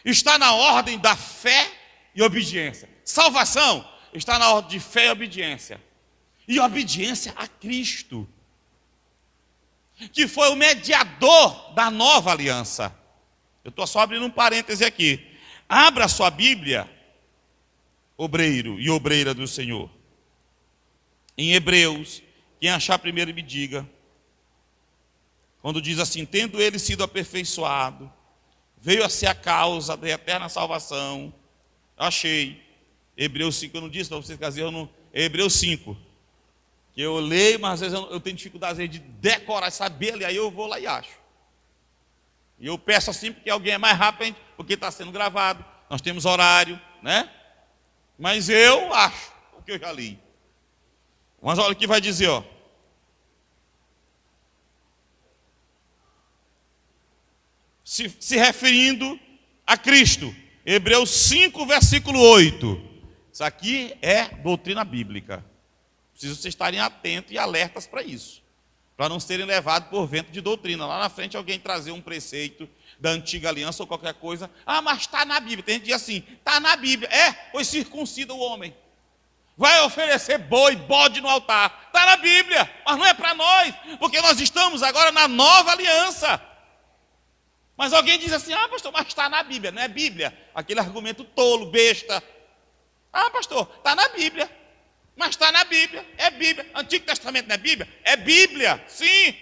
está na ordem da fé e obediência. Salvação está na ordem de fé e obediência. E obediência a Cristo, que foi o mediador da nova aliança. Eu estou só abrindo um parêntese aqui. Abra sua Bíblia, obreiro e obreira do Senhor. Em Hebreus, quem achar primeiro me diga. Quando diz assim: tendo ele sido aperfeiçoado, veio a ser a causa da eterna salvação. Eu achei. Hebreus 5, eu não disse para vocês que às vezes eu não... Hebreus 5. Que eu leio, mas às vezes eu tenho dificuldade às vezes, de decorar, saber ali, aí eu vou lá e acho. E eu peço assim, porque alguém é mais rápido, porque está sendo gravado, nós temos horário, né? Mas eu acho o que eu já li. Mas olha o que vai dizer, ó. Se referindo a Cristo. Hebreus 5, versículo 8. Isso aqui é doutrina bíblica. Preciso vocês estarem atentos e alertas para isso, para não serem levados por vento de doutrina. Lá na frente alguém trazer um preceito da antiga aliança ou qualquer coisa. Mas está na Bíblia. Tem gente que diz assim: está na Bíblia. Pois circuncida o homem. Vai oferecer boi, bode no altar. Está na Bíblia, mas não é para nós, porque nós estamos agora na nova aliança. Mas alguém diz assim: pastor, mas está na Bíblia. Não é Bíblia? Aquele argumento tolo, besta. Pastor, está na Bíblia. Mas está na Bíblia, é Bíblia. Antigo Testamento não é Bíblia? É Bíblia, sim.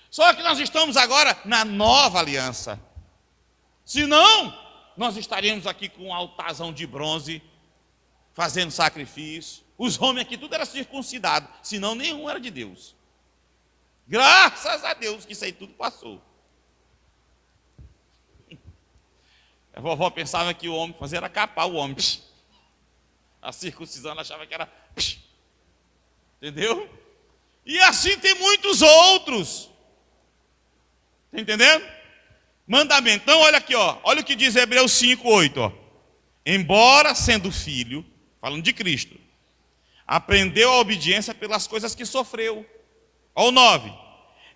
Só que nós estamos agora na nova aliança. Senão, nós estaríamos aqui com um altarzão de bronze, fazendo sacrifício. Os homens aqui, tudo era circuncidado, senão nenhum era de Deus. Graças a Deus que isso aí tudo passou. A vovó pensava que o homem fazia era capar o homem. A circuncisão ela achava que era... Entendeu? E assim tem muitos outros. Está entendendo? Mandamento. Então, olha aqui, ó. Olha o que diz Hebreus 5, 8. Ó. Embora sendo filho, falando de Cristo, aprendeu a obediência pelas coisas que sofreu. Olha o 9.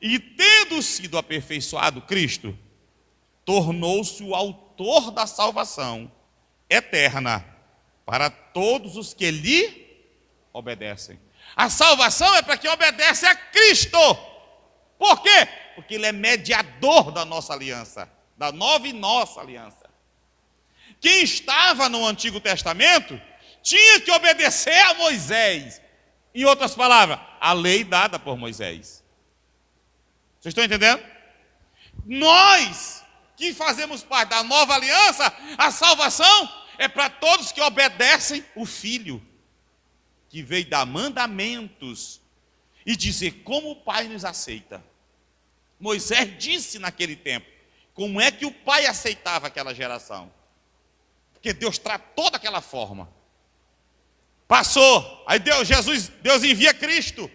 E tendo sido aperfeiçoado Cristo, tornou-se o autor da salvação eterna para todos os que lhe obedecem. A salvação é para quem obedece a Cristo. Por quê? Porque Ele é mediador da nossa aliança, da nova e nossa aliança. Quem estava no Antigo Testamento tinha que obedecer a Moisés. Em outras palavras, a lei dada por Moisés. Vocês estão entendendo? Nós que fazemos parte da nova aliança, a salvação é para todos que obedecem o Filho, que veio dar mandamentos e dizer como o Pai nos aceita. Moisés disse naquele tempo como é que o Pai aceitava aquela geração. Porque Deus tratou daquela forma. Passou, aí Deus envia Cristo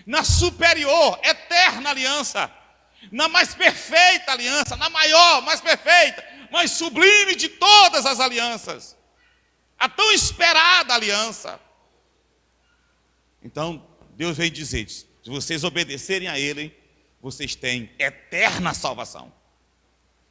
na superior, eterna aliança, na mais perfeita aliança, na maior, mais perfeita, mais sublime de todas as alianças, a tão esperada aliança. Então, Deus veio dizer: se vocês obedecerem a Ele, vocês têm eterna salvação.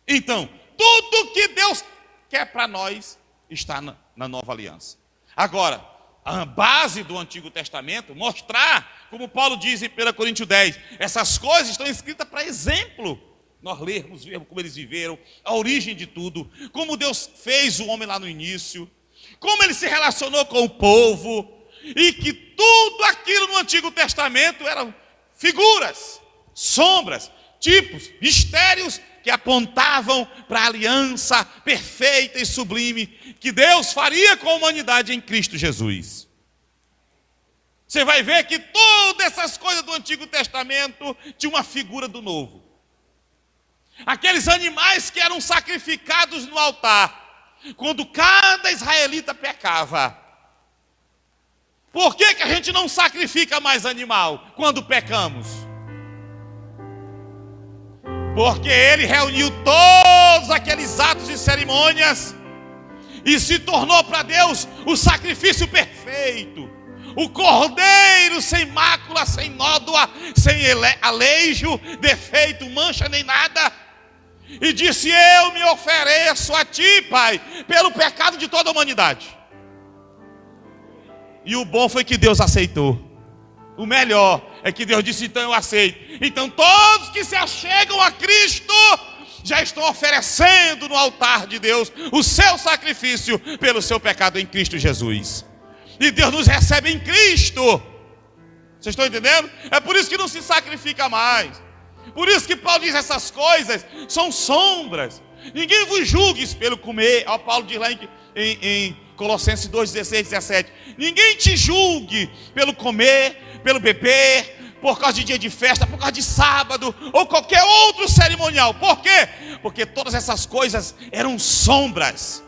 Então, tudo que Deus quer para nós está na nova aliança. Agora, a base do Antigo Testamento, mostrar, como Paulo diz em 1 Coríntios 10, essas coisas estão escritas para exemplo. Nós lermos, vermos como eles viveram, a origem de tudo, como Deus fez o homem lá no início, como ele se relacionou com o povo, e que tudo aquilo no Antigo Testamento eram figuras, sombras, tipos, mistérios que apontavam para a aliança perfeita e sublime que Deus faria com a humanidade em Cristo Jesus. Você vai ver que todas essas coisas do Antigo Testamento tinham uma figura do Novo. Aqueles animais que eram sacrificados no altar quando cada israelita pecava. Por que a gente não sacrifica mais animal quando pecamos? Porque ele reuniu todos aqueles atos e cerimônias e se tornou para Deus o sacrifício perfeito. O cordeiro sem mácula, sem nódoa, sem aleijo, defeito, mancha nem nada. E disse: eu me ofereço a ti, Pai, pelo pecado de toda a humanidade. E o bom foi que Deus aceitou. O melhor é que Deus disse: então eu aceito. Então todos que se achegam a Cristo já estão oferecendo no altar de Deus o seu sacrifício pelo seu pecado em Cristo Jesus. E Deus nos recebe em Cristo. Vocês estão entendendo? É por isso que não se sacrifica mais. Por isso que Paulo diz: essas coisas são sombras. Ninguém vos julgue pelo comer. Ó, Paulo diz lá em Colossenses 2, 16, 17. Ninguém te julgue pelo comer, pelo beber, por causa de dia de festa, por causa de sábado, ou qualquer outro cerimonial. Por quê? Porque todas essas coisas eram sombras.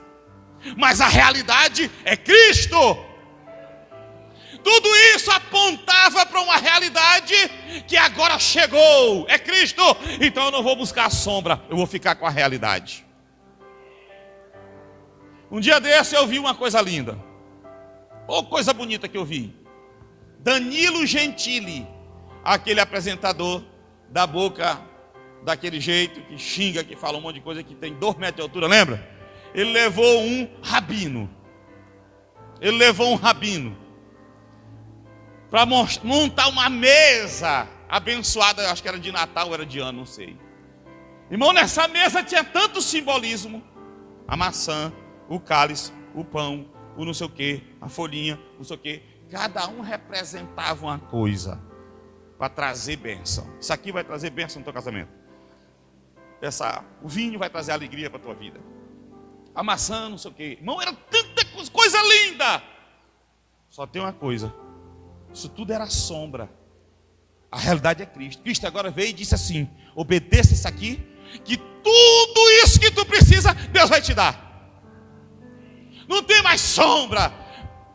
Mas a realidade é Cristo. Tudo isso apontava para uma realidade que agora chegou. É Cristo. Então eu não vou buscar a sombra, eu vou ficar com a realidade. Um dia desse eu vi uma coisa linda. Ou coisa bonita que eu vi. Danilo Gentili, aquele apresentador da boca daquele jeito, que xinga, que fala um monte de coisa, que tem 2 metros de altura, lembra? Ele levou um rabino. Para montar uma mesa abençoada, acho que era de Natal ou era de ano, não sei. Irmão, nessa mesa tinha tanto simbolismo. A maçã, o cálice, o pão, o não sei o que, a folhinha, não sei o que. Cada um representava uma coisa para trazer bênção. Isso aqui vai trazer bênção no teu casamento. O vinho vai trazer alegria para a tua vida. A maçã, não sei o que. Irmão, era tanta coisa linda. Só tem uma coisa. Isso tudo era sombra. A realidade é Cristo. Cristo agora veio e disse assim: obedeça isso aqui, que tudo isso que tu precisa, Deus vai te dar. Não tem mais sombra,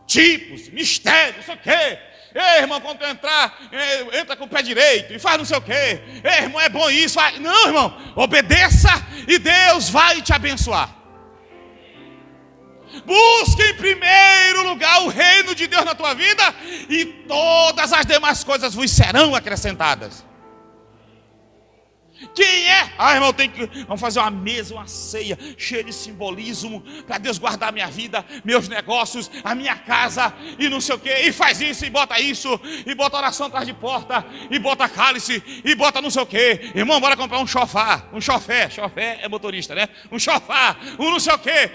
tipos, mistérios, não sei o quê. Ei, irmão, quando tu entrar, entra com o pé direito e faz não sei o quê. Ei, irmão, é bom isso. Não, irmão, obedeça e Deus vai te abençoar. Busque em primeiro lugar o reino de Deus na tua vida e todas as demais coisas vos serão acrescentadas. Quem é? Irmão, vamos fazer uma mesa, uma ceia cheia de simbolismo para Deus guardar minha vida, meus negócios, a minha casa e não sei o que. E faz isso, e bota oração atrás de porta, e bota cálice, e bota não sei o que. Irmão, bora comprar um chofar, chofé é motorista, né? Um chofar, não sei o que.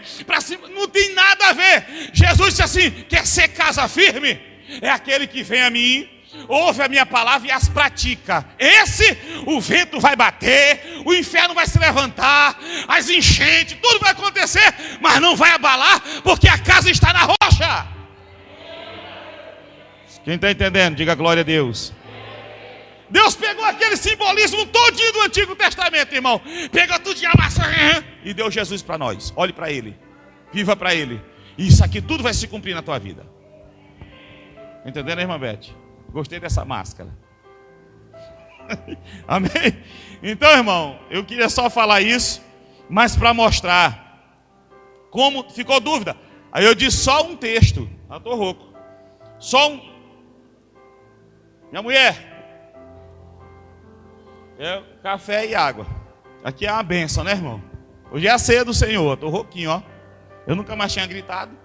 Não tem nada a ver. Jesus disse assim: quer ser casa firme? É aquele que vem a mim, ouve a minha palavra e as pratica. Esse, o vento vai bater, o inferno vai se levantar, as enchentes, tudo vai acontecer, mas não vai abalar, porque a casa está na rocha. Quem está entendendo, diga glória a Deus. Deus pegou aquele simbolismo todinho do Antigo Testamento, irmão, pegou tudo de amassão e deu Jesus para nós. Olhe para Ele, viva para Ele, e isso aqui tudo vai se cumprir na tua vida. Entendendo, irmã Beth? Gostei dessa máscara. Amém? Então, irmão, eu queria só falar isso, mas para mostrar como ficou dúvida. Aí eu disse só um texto. Eu estou rouco. Só um. Minha mulher. Café e água. Aqui é uma bênção, né, irmão? Hoje é a ceia do Senhor. Estou rouquinho, ó. Eu nunca mais tinha gritado.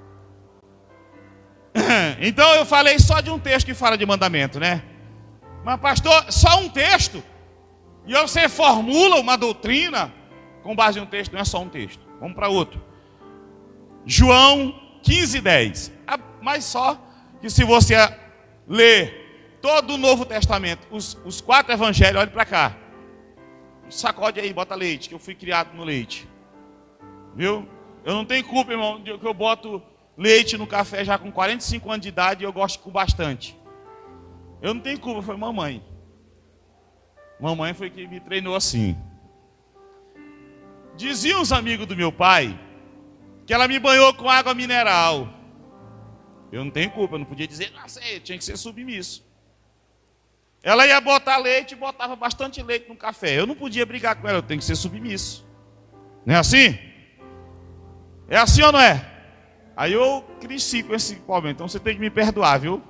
Então eu falei só de um texto que fala de mandamento, né? Mas pastor, só um texto? E você formula uma doutrina com base em um texto? Não é só um texto. Vamos para outro. João 15:10. Mas só que se você ler todo o Novo Testamento, os 4 evangelhos, olhe para cá. Sacode aí, bota leite, que eu fui criado no leite. Viu? Eu não tenho culpa, irmão, que eu boto leite no café já com 45 anos de idade e eu gosto com bastante. Eu não tenho culpa, foi mamãe. Mamãe foi que me treinou assim. Diziam os amigos do meu pai que ela me banhou com água mineral. Eu não tenho culpa, eu não podia dizer, nossa, tinha que ser submisso. Ela ia botar leite e botava bastante leite no café. Eu não podia brigar com ela, eu tenho que ser submisso. Não é assim? É assim ou não é? Aí eu cresci com esse problema, então você tem que me perdoar, viu?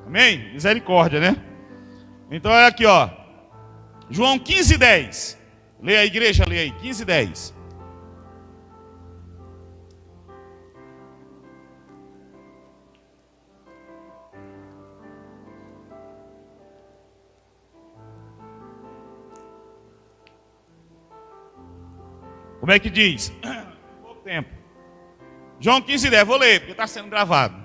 Amém? Misericórdia, né? Então olha aqui, ó. João 15:10. Leia a igreja, leia aí, 15:10. Como é que diz? Pouco tempo. João 15:10, vou ler, porque está sendo gravado.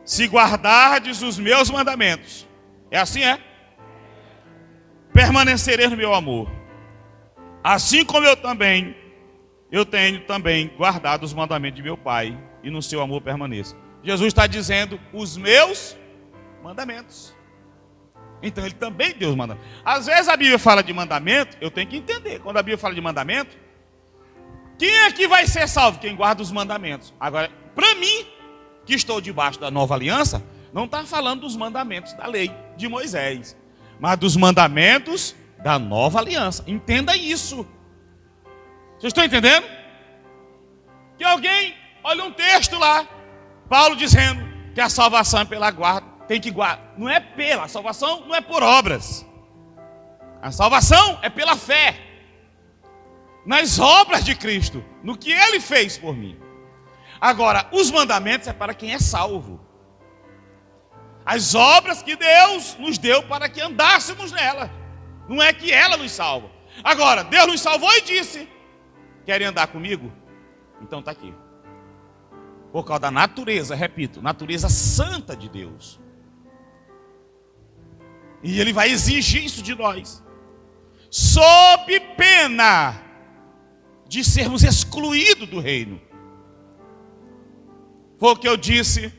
Se guardardes os meus mandamentos, é assim, é? Permanecereis no meu amor. Assim como eu tenho também guardado os mandamentos de meu Pai, e no seu amor permaneço. Jesus está dizendo os meus mandamentos. Então ele também deu os mandamentos. Às vezes a Bíblia fala de mandamento, eu tenho que entender. Quando a Bíblia fala de mandamento, quem é que vai ser salvo? Quem guarda os mandamentos. Agora, para mim, que estou debaixo da nova aliança, não está falando dos mandamentos da lei de Moisés, mas dos mandamentos da nova aliança. Entenda isso. Vocês estão entendendo? Que alguém, olha um texto lá, Paulo dizendo que a salvação é pela guarda, tem que guardar. Não é pela, a salvação não é por obras. A salvação é pela fé nas obras de Cristo, no que Ele fez por mim. Agora, os mandamentos é para quem é salvo. As obras que Deus nos deu para que andássemos nela. Não é que ela nos salva. Agora, Deus nos salvou e disse: querem andar comigo? Então está aqui. Por causa da natureza, repito, natureza santa de Deus. E Ele vai exigir isso de nós. Sob pena de sermos excluídos do reino. Foi o que eu disse,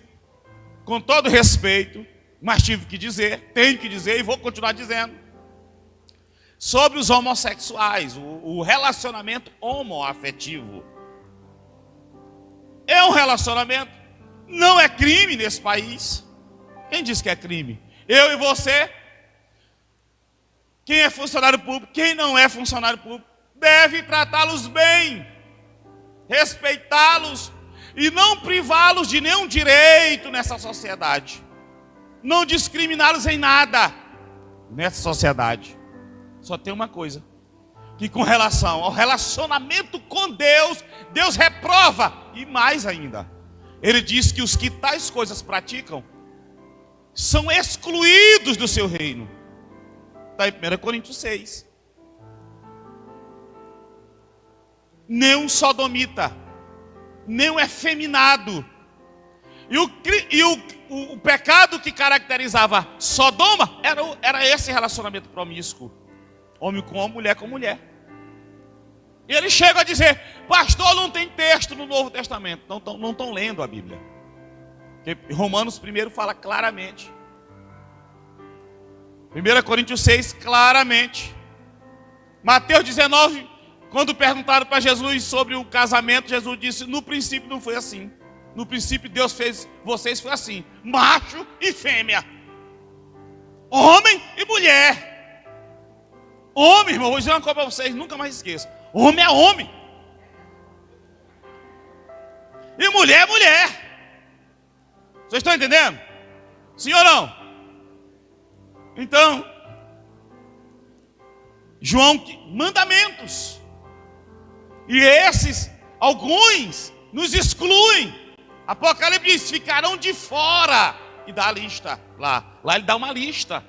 com todo respeito, mas tive que dizer, tenho que dizer e vou continuar dizendo. Sobre os homossexuais, o relacionamento homoafetivo. É um relacionamento, não é crime nesse país. Quem diz que é crime? Eu e você. Quem é funcionário público, quem não é funcionário público, deve tratá-los bem, respeitá-los e não privá-los de nenhum direito nessa sociedade. Não discriminá-los em nada nessa sociedade. Só tem uma coisa, que com relação ao relacionamento com Deus, Deus reprova. E mais ainda, Ele diz que os que tais coisas praticam são excluídos do seu reino. Está em 1 Coríntios 6. Nem um sodomita, nem um efeminado. E o pecado que caracterizava Sodoma era esse relacionamento promíscuo. Homem com homem, mulher com mulher. E ele chega a dizer: pastor, não tem texto no Novo Testamento. Não estão lendo a Bíblia. Porque Romanos 1 fala claramente. 1 Coríntios 6, claramente. Mateus 19, quando perguntaram para Jesus sobre o casamento, Jesus disse: no princípio não foi assim. No princípio Deus fez vocês foi assim: macho e fêmea, homem e mulher. Homem, irmão, vou dizer uma coisa para vocês, nunca mais esqueçam: homem é homem, e mulher é mulher. Vocês estão entendendo? Sim ou não? Então, João, mandamentos. E esses, alguns, nos excluem. Apocalipse diz: ficarão de fora. E dá a lista lá. Lá ele dá uma lista.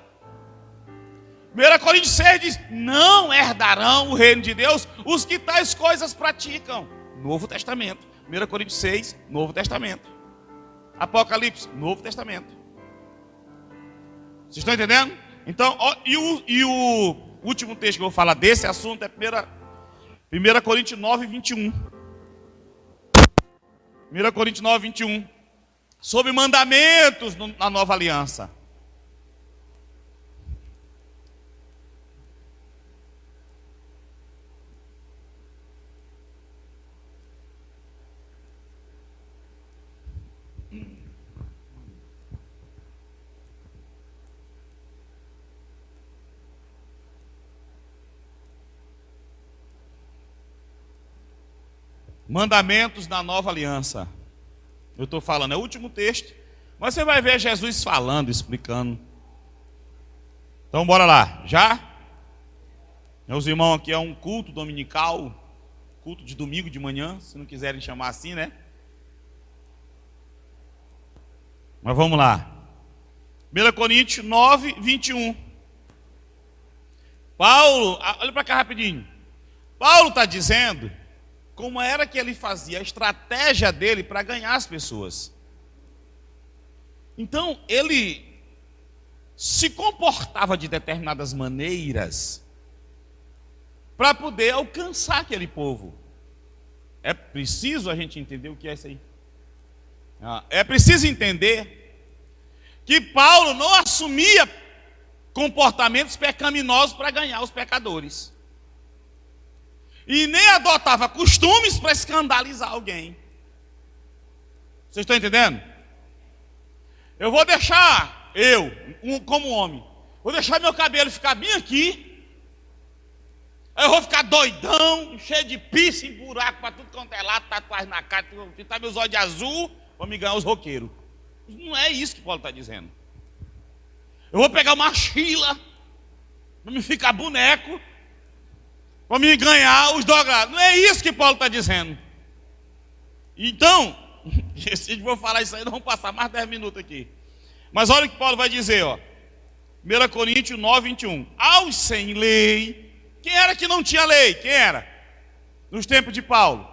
1 Coríntios 6 diz: não herdarão o reino de Deus os que tais coisas praticam. Novo Testamento. 1 Coríntios 6, Novo Testamento. Apocalipse, Novo Testamento. Vocês estão entendendo? Então, ó, e o último texto que eu vou falar desse assunto é 1 Coríntios 9, 21. 1 Coríntios 9, 21. Sobre mandamentos na nova aliança. Mandamentos da nova aliança. Eu estou falando, é o último texto, mas você vai ver Jesus falando, explicando. Então bora lá, já? Meus irmãos, aqui é um culto dominical, culto de domingo de manhã, se não quiserem chamar assim, né? Mas vamos lá. 1 Coríntios 9, 21. Paulo, olha para cá rapidinho. Paulo está dizendo como era que ele fazia, a estratégia dele para ganhar as pessoas. Então, ele se comportava de determinadas maneiras para poder alcançar aquele povo. É preciso a gente entender o que é isso aí. É preciso entender que Paulo não assumia comportamentos pecaminosos para ganhar os pecadores. E nem adotava costumes para escandalizar alguém. Vocês estão entendendo? Eu vou deixar, como homem, vou deixar meu cabelo ficar bem aqui. Aí eu vou ficar doidão, cheio de piercing, buraco para tudo quanto é lado, tatuagem na cara, pintar meus olhos de azul, para me ganhar os roqueiros. Não é isso que Paulo está dizendo. Eu vou pegar uma mochila, para me ficar boneco, para me ganhar os dogrados. Não é isso que Paulo está dizendo. Então, se eu vou falar isso aí, nós vamos passar mais 10 minutos aqui. Mas olha o que Paulo vai dizer, ó. 1 Coríntios 9, 21. Aos sem lei. Quem era que não tinha lei? Quem era? Nos tempos de Paulo.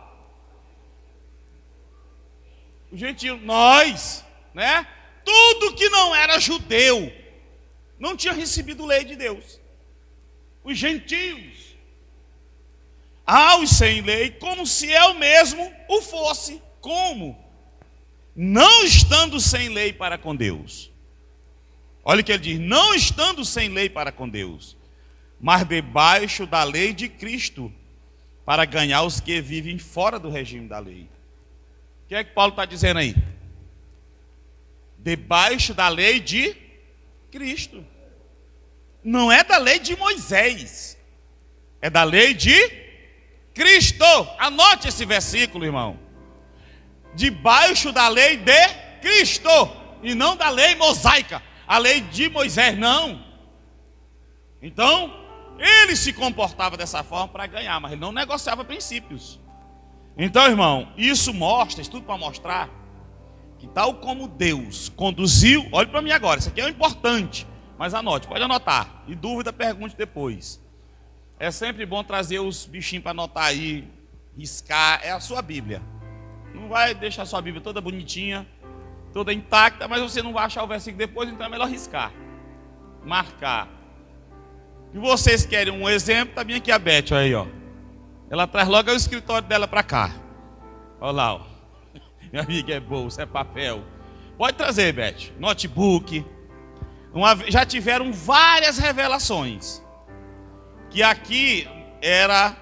Os gentios, nós, né? Tudo que não era judeu não tinha recebido lei de Deus. Os gentios. Aos sem lei, como se eu mesmo o fosse. Como? Não estando sem lei para com Deus. Olha o que ele diz: não estando sem lei para com Deus, mas debaixo da lei de Cristo, para ganhar os que vivem fora do regime da lei. O que é que Paulo está dizendo aí? Debaixo da lei de Cristo. Não é da lei de Moisés, é da lei de Cristo. Anote esse versículo, irmão. Debaixo da lei de Cristo, e não da lei mosaica, a lei de Moisés, não. Então, ele se comportava dessa forma para ganhar, mas ele não negociava princípios. Então, irmão, isso mostra, isso tudo para mostrar que tal como Deus conduziu, olhe para mim agora, isso aqui é importante, mas anote, pode anotar, e dúvida pergunte depois. É sempre bom trazer os bichinhos para anotar aí, riscar, é a sua Bíblia. Não vai deixar a sua Bíblia toda bonitinha, toda intacta, mas você não vai achar o versículo depois, então é melhor riscar, marcar. E vocês querem um exemplo, tá bem aqui a Beth, olha aí, ó. Ela traz logo o escritório dela para cá. Olha lá, ó. Minha amiga, é bolsa, é papel. Pode trazer, Beth, notebook. Já tiveram várias revelações. Que aqui era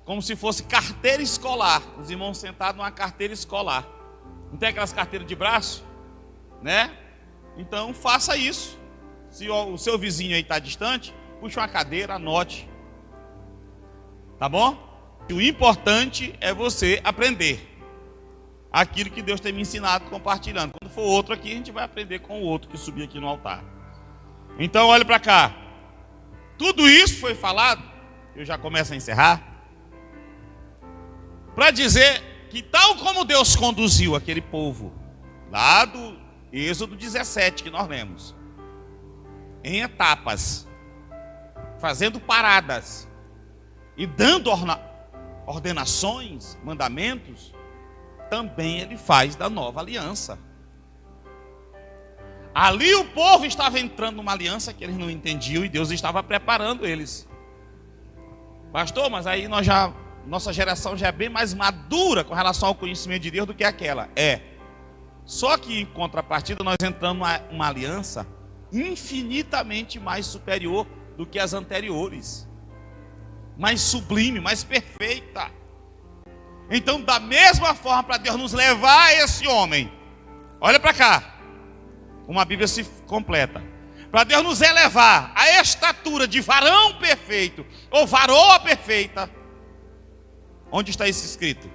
como se fosse carteira escolar. Os irmãos sentados numa carteira escolar. Não tem aquelas carteiras de braço? Né? Então faça isso. Se o seu vizinho aí está distante, puxa uma cadeira, anote. Tá bom? E o importante é você aprender aquilo que Deus tem me ensinado, compartilhando. Quando for outro aqui, a gente vai aprender com o outro que subir aqui no altar. Então olhe para cá. Tudo isso foi falado, eu já começo a encerrar, para dizer que tal como Deus conduziu aquele povo, lá do Êxodo 17 que nós lemos, em etapas, fazendo paradas e dando ordenações, mandamentos, também ele faz da nova aliança. Ali o povo estava entrando numa aliança que eles não entendiam e Deus estava preparando eles. Pastor, mas aí nossa geração já é bem mais madura com relação ao conhecimento de Deus do que aquela. É. Só que em contrapartida nós entramos numa aliança infinitamente mais superior do que as anteriores. Mais sublime, mais perfeita. Então, da mesma forma, para Deus nos levar a esse homem, olha para cá. Uma Bíblia se completa. Para Deus nos elevar à estatura de varão perfeito, ou varoa perfeita. Onde está isso escrito?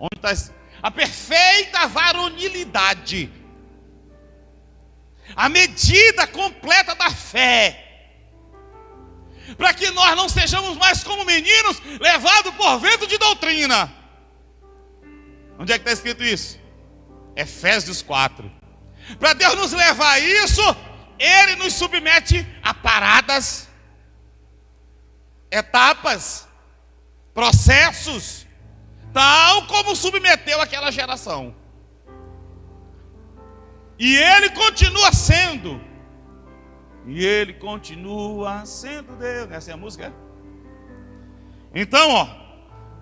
Onde está a perfeita varonilidade, a medida completa da fé, para que nós não sejamos mais como meninos levados por vento de doutrina. Onde é que está escrito isso? Efésios 4. Para Deus nos levar a isso, Ele nos submete a paradas, etapas, processos, tal como submeteu aquela geração. E Ele continua sendo. E Ele continua sendo Deus. Essa é a música? Então, ó,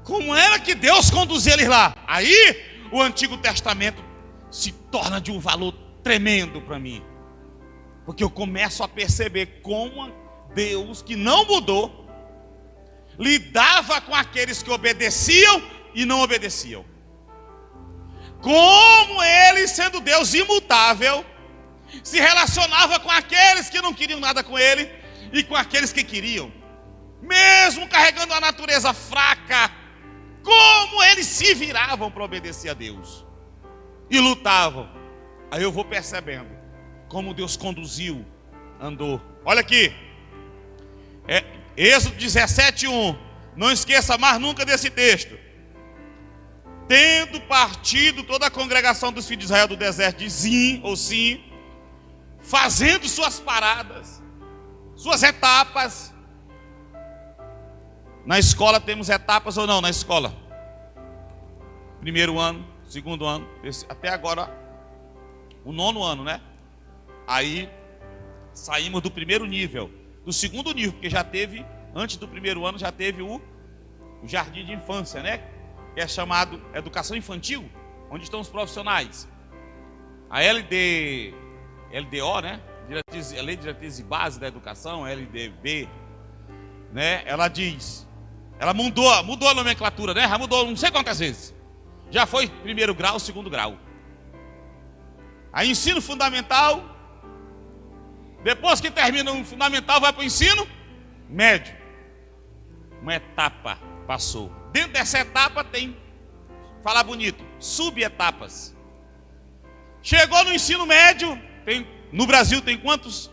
como era que Deus conduzia eles lá? Aí, o Antigo Testamento se torna de um valor tremendo para mim. Porque eu começo a perceber como Deus, que não mudou, lidava com aqueles que obedeciam e não obedeciam. Como Ele, sendo Deus imutável, se relacionava com aqueles que não queriam nada com Ele e com aqueles que queriam. Mesmo carregando a natureza fraca, como eles se viravam para obedecer a Deus e lutavam. Aí eu vou percebendo como Deus conduziu, andou. Olha aqui, Êxodo 17:1. Não esqueça mais nunca desse texto. Tendo partido toda a congregação dos filhos de Israel do deserto de Zim, ou Sim, fazendo suas paradas, suas etapas. Na escola temos etapas ou não? Na escola, primeiro ano, segundo ano, até agora o 9º ano, né? Aí saímos do primeiro nível, do segundo nível, porque já teve, antes do primeiro ano, já teve o jardim de infância, né? Que é chamado educação infantil, onde estão os profissionais. A LDO, né? A Lei de Diretrizes e Base da Educação, LDB, né? Ela diz, ela mudou a nomenclatura, né? Já mudou não sei quantas vezes. Já foi primeiro grau, segundo grau. Aí ensino fundamental, depois que termina o fundamental, vai para o ensino médio. Uma etapa passou. Dentro dessa etapa tem, falar bonito, subetapas. Chegou no ensino médio, no Brasil tem quantos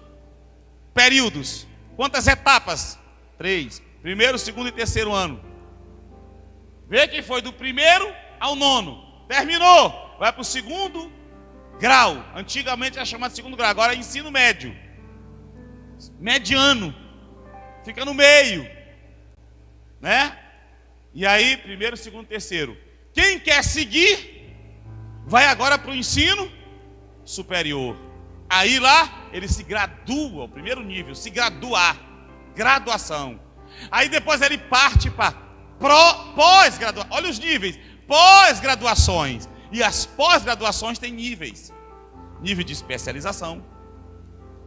períodos? Quantas etapas? 3. Primeiro, segundo e terceiro ano. Vê que foi do primeiro ao 9º. Terminou, vai para o segundo grau. Antigamente era chamado de segundo grau, agora é ensino médio. Mediano. Fica no meio, né? E aí, primeiro, segundo, terceiro. Quem quer seguir, vai agora para o ensino superior. Aí lá, ele se gradua, o primeiro nível, se graduar, graduação. Aí depois ele parte para pós-graduação. Olha os níveis, pós-graduações. E as pós-graduações têm níveis. Nível de especialização,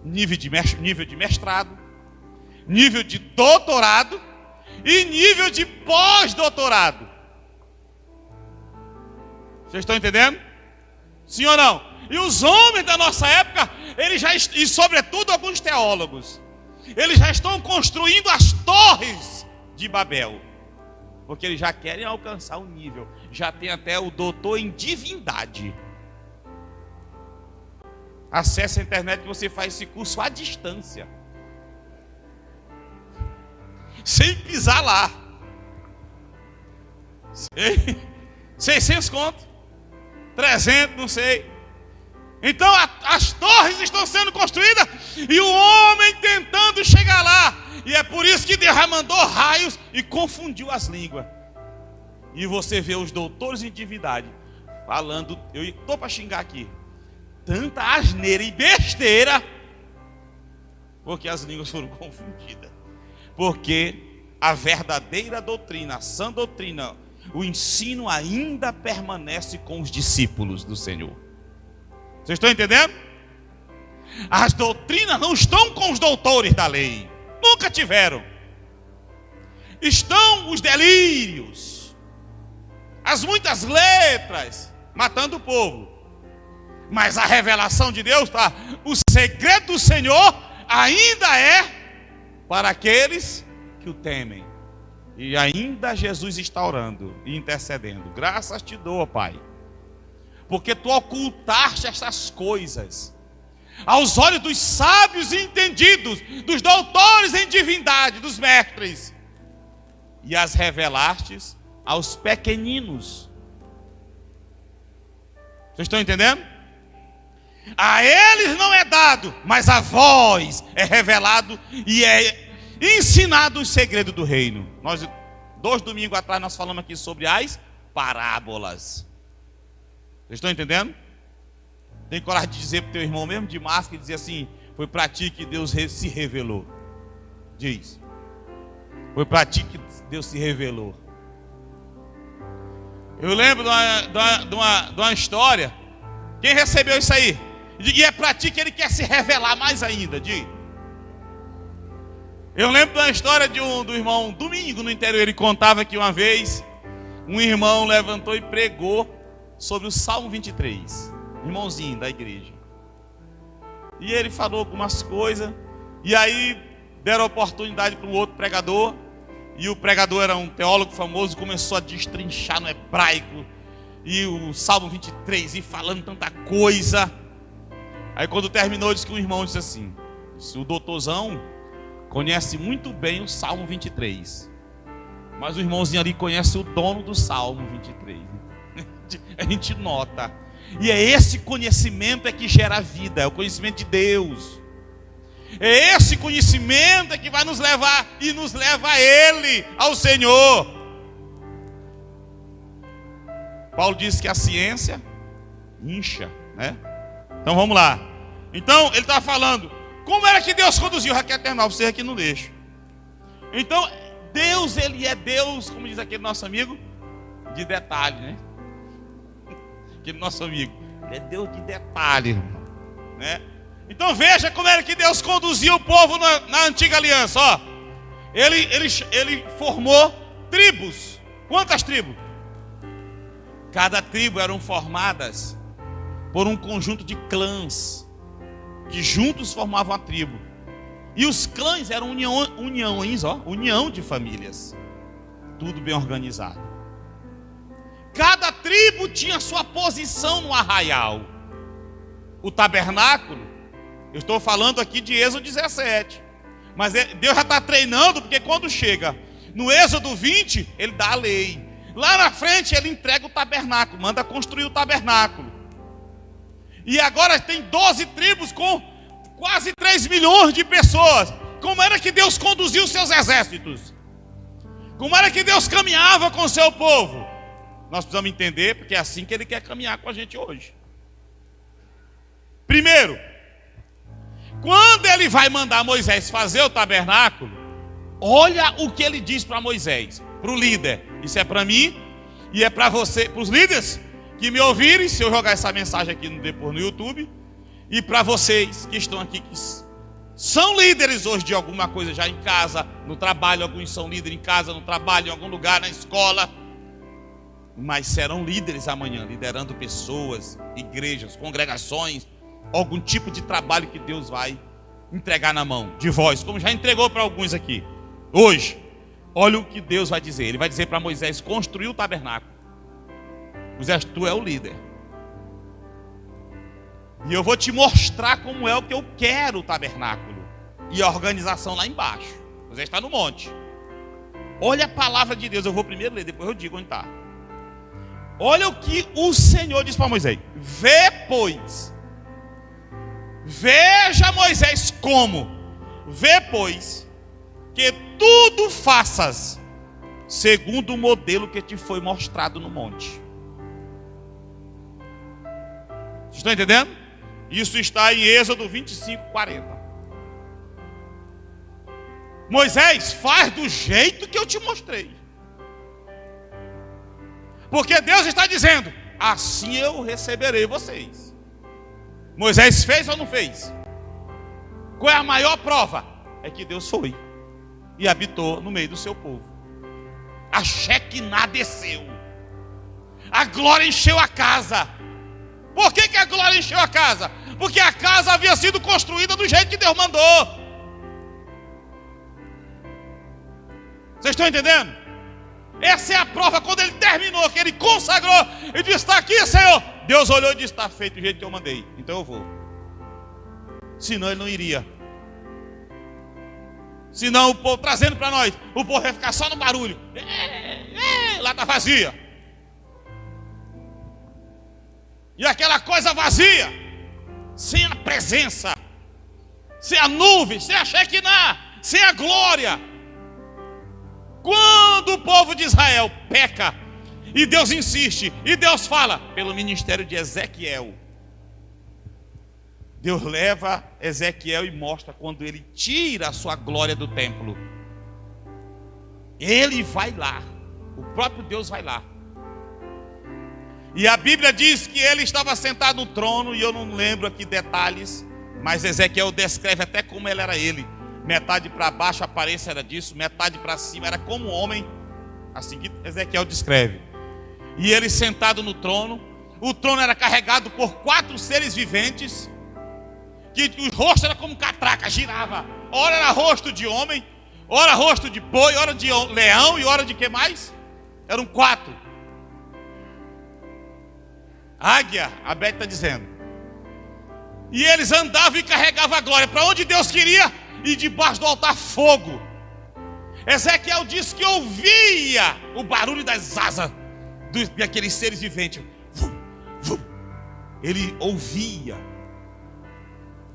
nível de mestrado, nível de doutorado e nível de pós-doutorado. Vocês estão entendendo? Sim ou não? E os homens da nossa época, e sobretudo alguns teólogos, eles já estão construindo as torres de Babel, porque eles já querem alcançar o nível, já tem até o doutor em divindade. Acesse a internet e você faz esse curso à distância, sem pisar lá. 600 conto, 300, não sei. Então as torres estão sendo construídas e o homem tentando chegar lá. E é por isso que Deus já mandou raios e confundiu as línguas. E você vê os doutores em divindade falando, eu estou para xingar aqui, tanta asneira e besteira, porque as línguas foram confundidas. Porque a verdadeira doutrina, a sã doutrina, o ensino ainda permanece com os discípulos do Senhor. Vocês estão entendendo? As doutrinas não estão com os doutores da lei. Nunca tiveram. Estão os delírios, as muitas letras, matando o povo. Mas a revelação de Deus está. O segredo do Senhor ainda é para aqueles que o temem. E ainda Jesus está orando e intercedendo. Graças te dou, Pai, porque tu ocultaste estas coisas aos olhos dos sábios e entendidos, dos doutores em divindade, dos mestres, e as revelastes aos pequeninos. Vocês estão entendendo? A eles não é dado, mas a vós é revelado e é ensinado o segredo do reino. Nós, 2 domingos atrás, nós falamos aqui sobre as parábolas. Vocês estão entendendo? Tem coragem de dizer para o teu irmão mesmo de máscara e dizer assim: foi para ti que Deus se revelou. Diz. Foi para ti que Deus se revelou. Eu lembro de uma história. Quem recebeu isso aí? E é para ti que ele quer se revelar mais ainda. Diz. Eu lembro de uma história do irmão Domingo no interior. Ele contava que uma vez um irmão levantou e pregou sobre o Salmo 23. Irmãozinho da igreja. E ele falou algumas coisas. E aí deram oportunidade para um outro pregador. E o pregador era um teólogo famoso. Começou a destrinchar no hebraico e o Salmo 23 e falando tanta coisa. Aí quando terminou, disse que um irmão disse assim: o doutorzão conhece muito bem o Salmo 23, mas o irmãozinho ali conhece o dono do Salmo 23. A gente nota. E é esse conhecimento que gera vida, é o conhecimento de Deus. É esse conhecimento que vai nos levar e nos leva a Ele, ao Senhor. Paulo diz que a ciência incha, né? Então vamos lá. Então ele está falando como era que Deus conduziu Raquel Eternal, você aqui no lixo. Então Deus, ele é Deus, como diz aquele nosso amigo, de detalhe, né? Aquele nosso amigo, ele é Deus de detalhe, né? Então veja como era que Deus conduzia o povo na antiga aliança, ó. Ele formou tribos. Quantas tribos? Cada tribo eram formadas por um conjunto de clãs que juntos formavam a tribo. E os clãs eram união de famílias. Tudo bem organizado. Cada tribo tinha sua posição no arraial. O tabernáculo, eu estou falando aqui de Êxodo 17. Mas Deus já está treinando, porque quando chega no Êxodo 20, ele dá a lei. Lá na frente ele entrega o tabernáculo, manda construir o tabernáculo. E agora tem 12 tribos com quase 3 milhões de pessoas. Como era que Deus conduzia os seus exércitos? Como era que Deus caminhava com o seu povo? Nós precisamos entender, porque é assim que Ele quer caminhar com a gente hoje. Primeiro, quando Ele vai mandar Moisés fazer o tabernáculo, olha o que Ele diz para Moisés, para o líder. Isso é para mim e é para você, para os líderes que me ouvirem, se eu jogar essa mensagem aqui depois no YouTube, e para vocês que estão aqui, que são líderes hoje de alguma coisa já em casa, no trabalho, alguns são líderes em casa, no trabalho, em algum lugar, na escola, mas serão líderes amanhã, liderando pessoas, igrejas, congregações, algum tipo de trabalho que Deus vai entregar na mão de vós, como já entregou para alguns aqui. Hoje, olha o que Deus vai dizer. Ele vai dizer para Moisés construir o tabernáculo. Moisés, tu é o líder. E eu vou te mostrar como é o que eu quero o tabernáculo. E a organização lá embaixo. Moisés está no monte. Olha a palavra de Deus. Eu vou primeiro ler, depois eu digo onde está. Olha o que o Senhor diz para Moisés. Vê, pois. Veja, Moisés, como. Vê, pois, que tudo faças segundo o modelo que te foi mostrado no monte. Vocês estão entendendo? Isso está em Êxodo 25, 40. Moisés, faz do jeito que eu te mostrei. Porque Deus está dizendo, assim eu receberei vocês. Moisés fez ou não fez? Qual é a maior prova? É que Deus foi e habitou no meio do seu povo. A Shekinah desceu. A glória encheu a casa. Por que a glória encheu a casa? Porque a casa havia sido construída do jeito que Deus mandou. Vocês estão entendendo? Essa é a prova. Quando ele terminou, que ele consagrou, ele disse: está aqui, Senhor. Deus olhou e disse: está feito do jeito que eu mandei, então eu vou. Senão ele não iria. Senão o povo trazendo para nós, o povo vai ficar só no barulho. Lá está vazia. E aquela coisa vazia, sem a presença, sem a nuvem, sem a Shekinah, sem a glória. Quando o povo de Israel peca, e Deus insiste, e Deus fala, pelo ministério de Ezequiel, Deus leva Ezequiel e mostra quando ele tira a sua glória do templo. Ele vai lá, o próprio Deus vai lá. E a Bíblia diz que ele estava sentado no trono, e eu não lembro aqui detalhes, mas Ezequiel descreve até como ele era ele. Metade para baixo a aparência era disso, metade para cima era como um homem, assim que Ezequiel descreve. E ele sentado no trono, o trono era carregado por 4 seres viventes, que o rosto era como catraca, girava. Ora era rosto de homem, ora rosto de boi, ora de leão e ora de que mais? Eram 4. Águia, a Beth está dizendo. E eles andavam e carregavam a glória para onde Deus queria, e debaixo do altar fogo. Ezequiel disse que ouvia o barulho das asas daqueles seres viventes. Ele ouvia.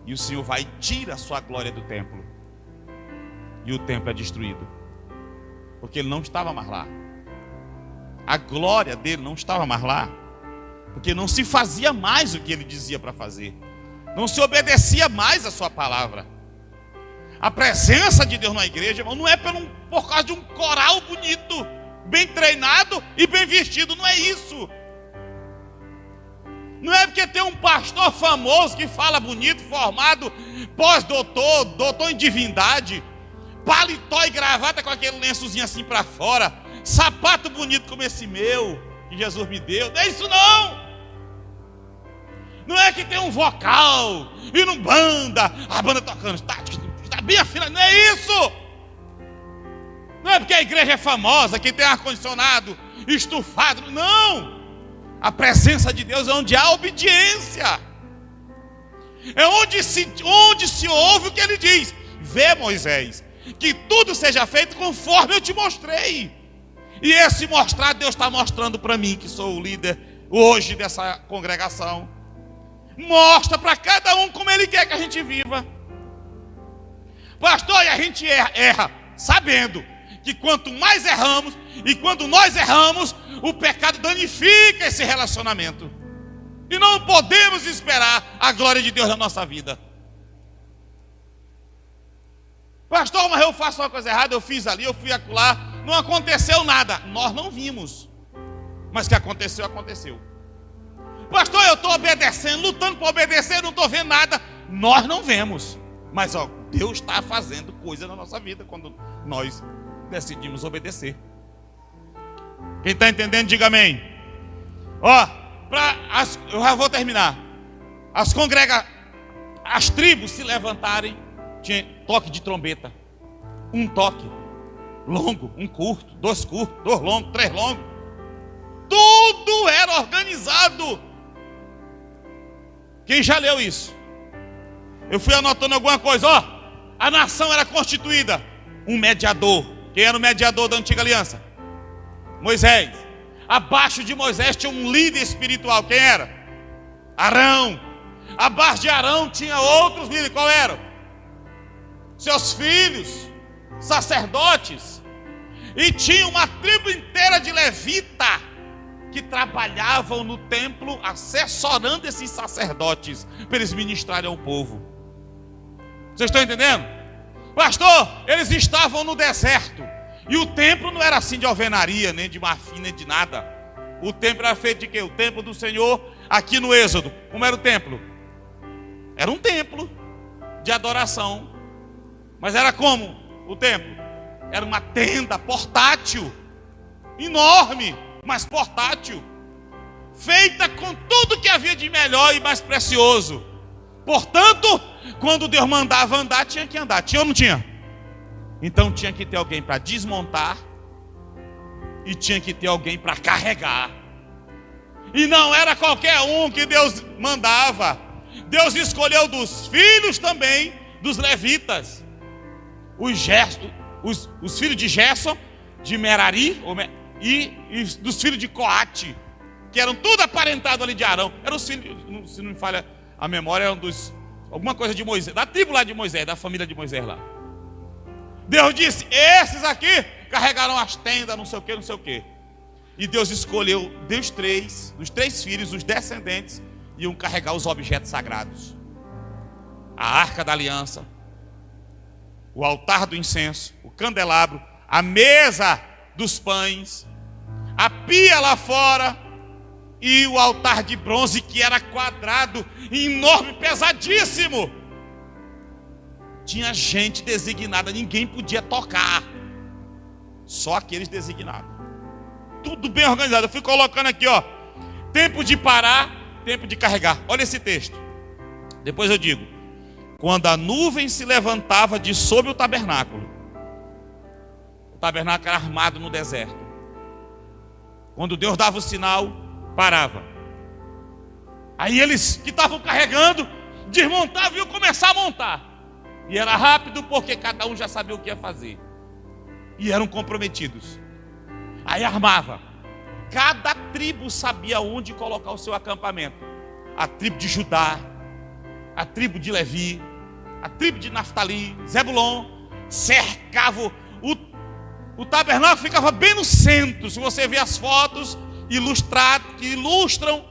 E o Senhor vai e tira a sua glória do templo. E o templo é destruído. Porque ele não estava mais lá. A glória dele não estava mais lá. Porque não se fazia mais o que ele dizia para fazer. Não se obedecia mais a sua palavra. A presença de Deus na igreja, irmão, não é por causa de um coral bonito, bem treinado e bem vestido. Não é isso. Não é porque tem um pastor famoso que fala bonito, formado, pós-doutor, doutor em divindade, paletó e gravata com aquele lençozinho assim para fora, sapato bonito como esse meu, que Jesus me deu. Não é isso não. Não é que tem um vocal e não banda, a banda tocando, está bem afinado. Não é isso. Não é porque a igreja é famosa, que tem ar-condicionado, estufado. Não. A presença de Deus é onde há obediência. É onde se ouve o que ele diz. Vê, Moisés, que tudo seja feito conforme eu te mostrei. E esse mostrar, Deus está mostrando para mim, que sou o líder hoje dessa congregação. Mostra para cada um como ele quer que a gente viva. Pastor, e a gente erra sabendo que quanto mais erramos, e quando nós erramos, o pecado danifica esse relacionamento. E não podemos esperar a glória de Deus na nossa vida. Pastor, mas eu faço uma coisa errada, eu fiz ali, eu fui acolá, não aconteceu nada. Nós não vimos, mas que aconteceu, aconteceu. Pastor, eu estou obedecendo, lutando para obedecer, não estou vendo nada. Nós não vemos, mas Deus está fazendo coisa na nossa vida quando nós decidimos obedecer. Quem está entendendo, diga amém. Eu já vou terminar. As tribos se levantarem, tinha toque de trombeta. Um toque longo, um curto, 2 curtos, 2 longos, 3 longos. Tudo era organizado. Quem já leu isso? Eu fui anotando alguma coisa. A nação era constituída. Um mediador. Quem era o mediador da antiga aliança? Moisés. Abaixo de Moisés tinha um líder espiritual. Quem era? Arão. Abaixo de Arão tinha outros líderes. Qual eram? Seus filhos, sacerdotes. E tinha uma tribo inteira de levita que trabalhavam no templo assessorando esses sacerdotes para eles ministrarem ao povo. Vocês estão entendendo? Pastor, eles estavam no deserto. E o templo não era assim de alvenaria, nem de marfim, nem de nada. O templo era feito de quê? O templo do Senhor, aqui no Êxodo. Como era o templo? Era um templo de adoração. Mas era como o templo? Era uma tenda portátil, enorme, mas portátil, feita com tudo que havia de melhor e mais precioso. Portanto, quando Deus mandava andar, tinha que andar. Tinha ou não tinha? Então tinha que ter alguém para desmontar, E tinha que ter alguém para carregar. E não era qualquer um que Deus mandava. Deus escolheu dos filhos também dos levitas. Os filhos de Gerson, de Merari, e dos filhos de Coate, que eram tudo aparentado ali de Arão. Eram os filhos, se não me falha a memória, eram alguma coisa de Moisés, da tribo lá de Moisés, da família de Moisés lá. Deus disse: esses aqui carregaram as tendas, não sei o que, não sei o que. E Deus escolheu dos três filhos, os descendentes, iam carregar os objetos sagrados. A arca da aliança, o altar do incenso, o candelabro, a mesa dos pães, a pia lá fora e o altar de bronze, que era quadrado, enorme, pesadíssimo. Tinha gente designada, ninguém podia tocar, só aqueles designados. Tudo bem organizado. Eu fui colocando aqui, ó, tempo de parar, tempo de carregar. Olha esse texto. Depois eu digo: quando a nuvem se levantava de sobre o tabernáculo era armado no deserto. Quando Deus dava o sinal, parava. Aí eles que estavam carregando desmontavam e iam começar a montar. E era rápido, porque cada um já sabia o que ia fazer. E eram comprometidos. Aí armava. Cada tribo sabia onde colocar o seu acampamento. A tribo de Judá, a tribo de Levi, a tribo de Naftali, Zebulon, cercava o tabernáculo, ficava bem no centro. Se você ver as fotos que ilustram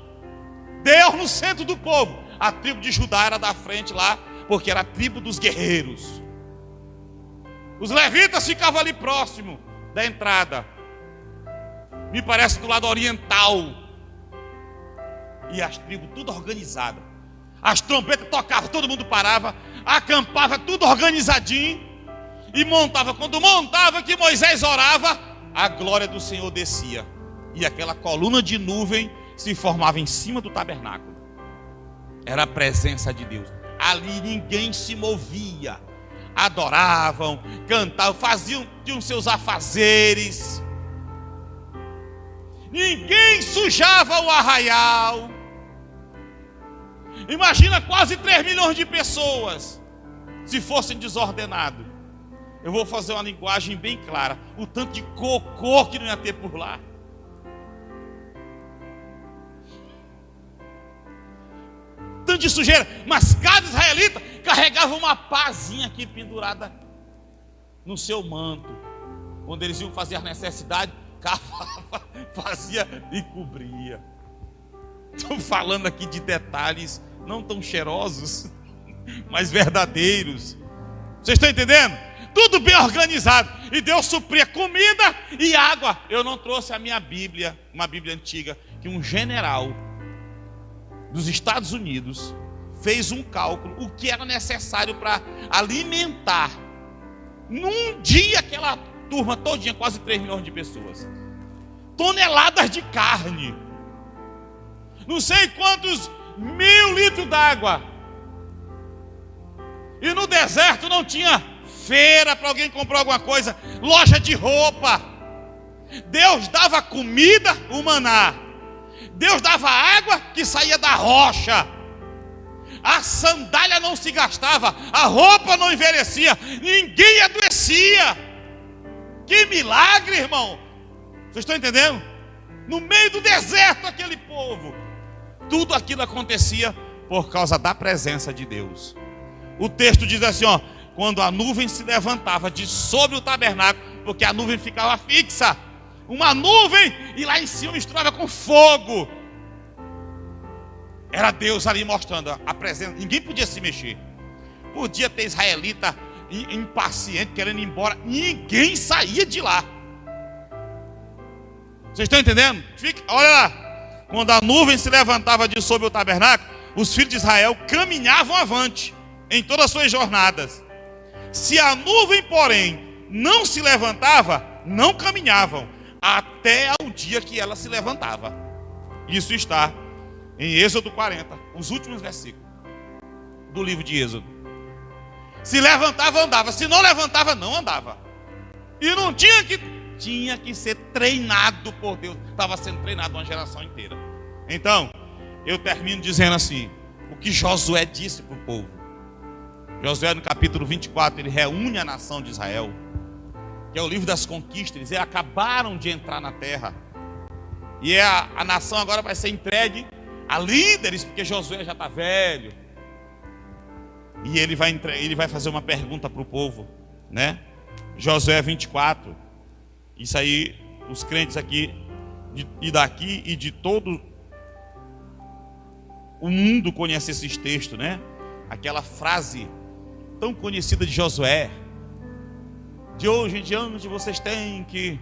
Deus no centro do povo, a tribo de Judá era da frente lá, porque era a tribo dos guerreiros. Os levitas ficavam ali próximo da entrada, me parece do lado oriental. E as tribos tudo organizadas. As trompetas tocavam, todo mundo parava, acampava tudo organizadinho e montava. Quando montava, que Moisés orava, a glória do Senhor descia. E aquela coluna de nuvem se formava em cima do tabernáculo. Era a presença de Deus. Ali ninguém se movia. Adoravam, cantavam, tinham seus afazeres. Ninguém sujava o arraial. Imagina quase 3 milhões de pessoas, se fossem desordenados. Eu vou fazer uma linguagem bem clara. O tanto de cocô que não ia ter por lá. Tanto de sujeira. Mas cada israelita carregava uma pazinha aqui pendurada no seu manto. Quando eles iam fazer as necessidades, cavava, fazia e cobria. Estou falando aqui de detalhes não tão cheirosos, mas verdadeiros. Vocês estão entendendo? Tudo bem organizado. E Deus supria comida e água. Eu não trouxe a minha Bíblia, uma Bíblia antiga, que um general dos Estados Unidos fez um cálculo, o que era necessário para alimentar num dia aquela turma todinha, quase 3 milhões de pessoas. Toneladas de carne, não sei quantos 1.000 litros d'água. E no deserto não tinha feira para alguém comprar alguma coisa, loja de roupa. Deus dava comida, o maná. Deus dava água que saía da rocha. A sandália não se gastava, a roupa não envelhecia, ninguém adoecia. Que milagre, irmão! Vocês estão entendendo? No meio do deserto, aquele povo. Tudo aquilo acontecia por causa da presença de Deus. O texto diz assim, ó: quando a nuvem se levantava de sobre o tabernáculo, porque a nuvem ficava fixa, uma nuvem, e lá em cima misturava com fogo. Era Deus ali mostrando a presença. Ninguém podia se mexer. Podia ter israelita impaciente, querendo ir embora. Ninguém saía de lá. Vocês estão entendendo? Olha lá. Quando a nuvem se levantava de sobre o tabernáculo, os filhos de Israel caminhavam avante em todas as suas jornadas. Se a nuvem, porém, não se levantava, não caminhavam, até ao dia que ela se levantava. Isso está em Êxodo 40, os últimos versículos do livro de Êxodo. Se levantava, andava. Se não levantava, não andava. E não tinha que ser treinado por Deus, estava sendo treinado uma geração inteira. Então, eu termino dizendo assim, o que Josué disse para o povo. Josué no capítulo 24, ele reúne a nação de Israel, que é o livro das conquistas. Eles acabaram de entrar na terra, e a nação agora vai ser entregue a líderes, porque Josué já está velho. E ele vai fazer uma pergunta para o povo, né? Josué 24. Isso aí, os crentes aqui e daqui e de todo o mundo conhece esses textos, né? Aquela frase tão conhecida de Josué: de hoje em diante vocês têm que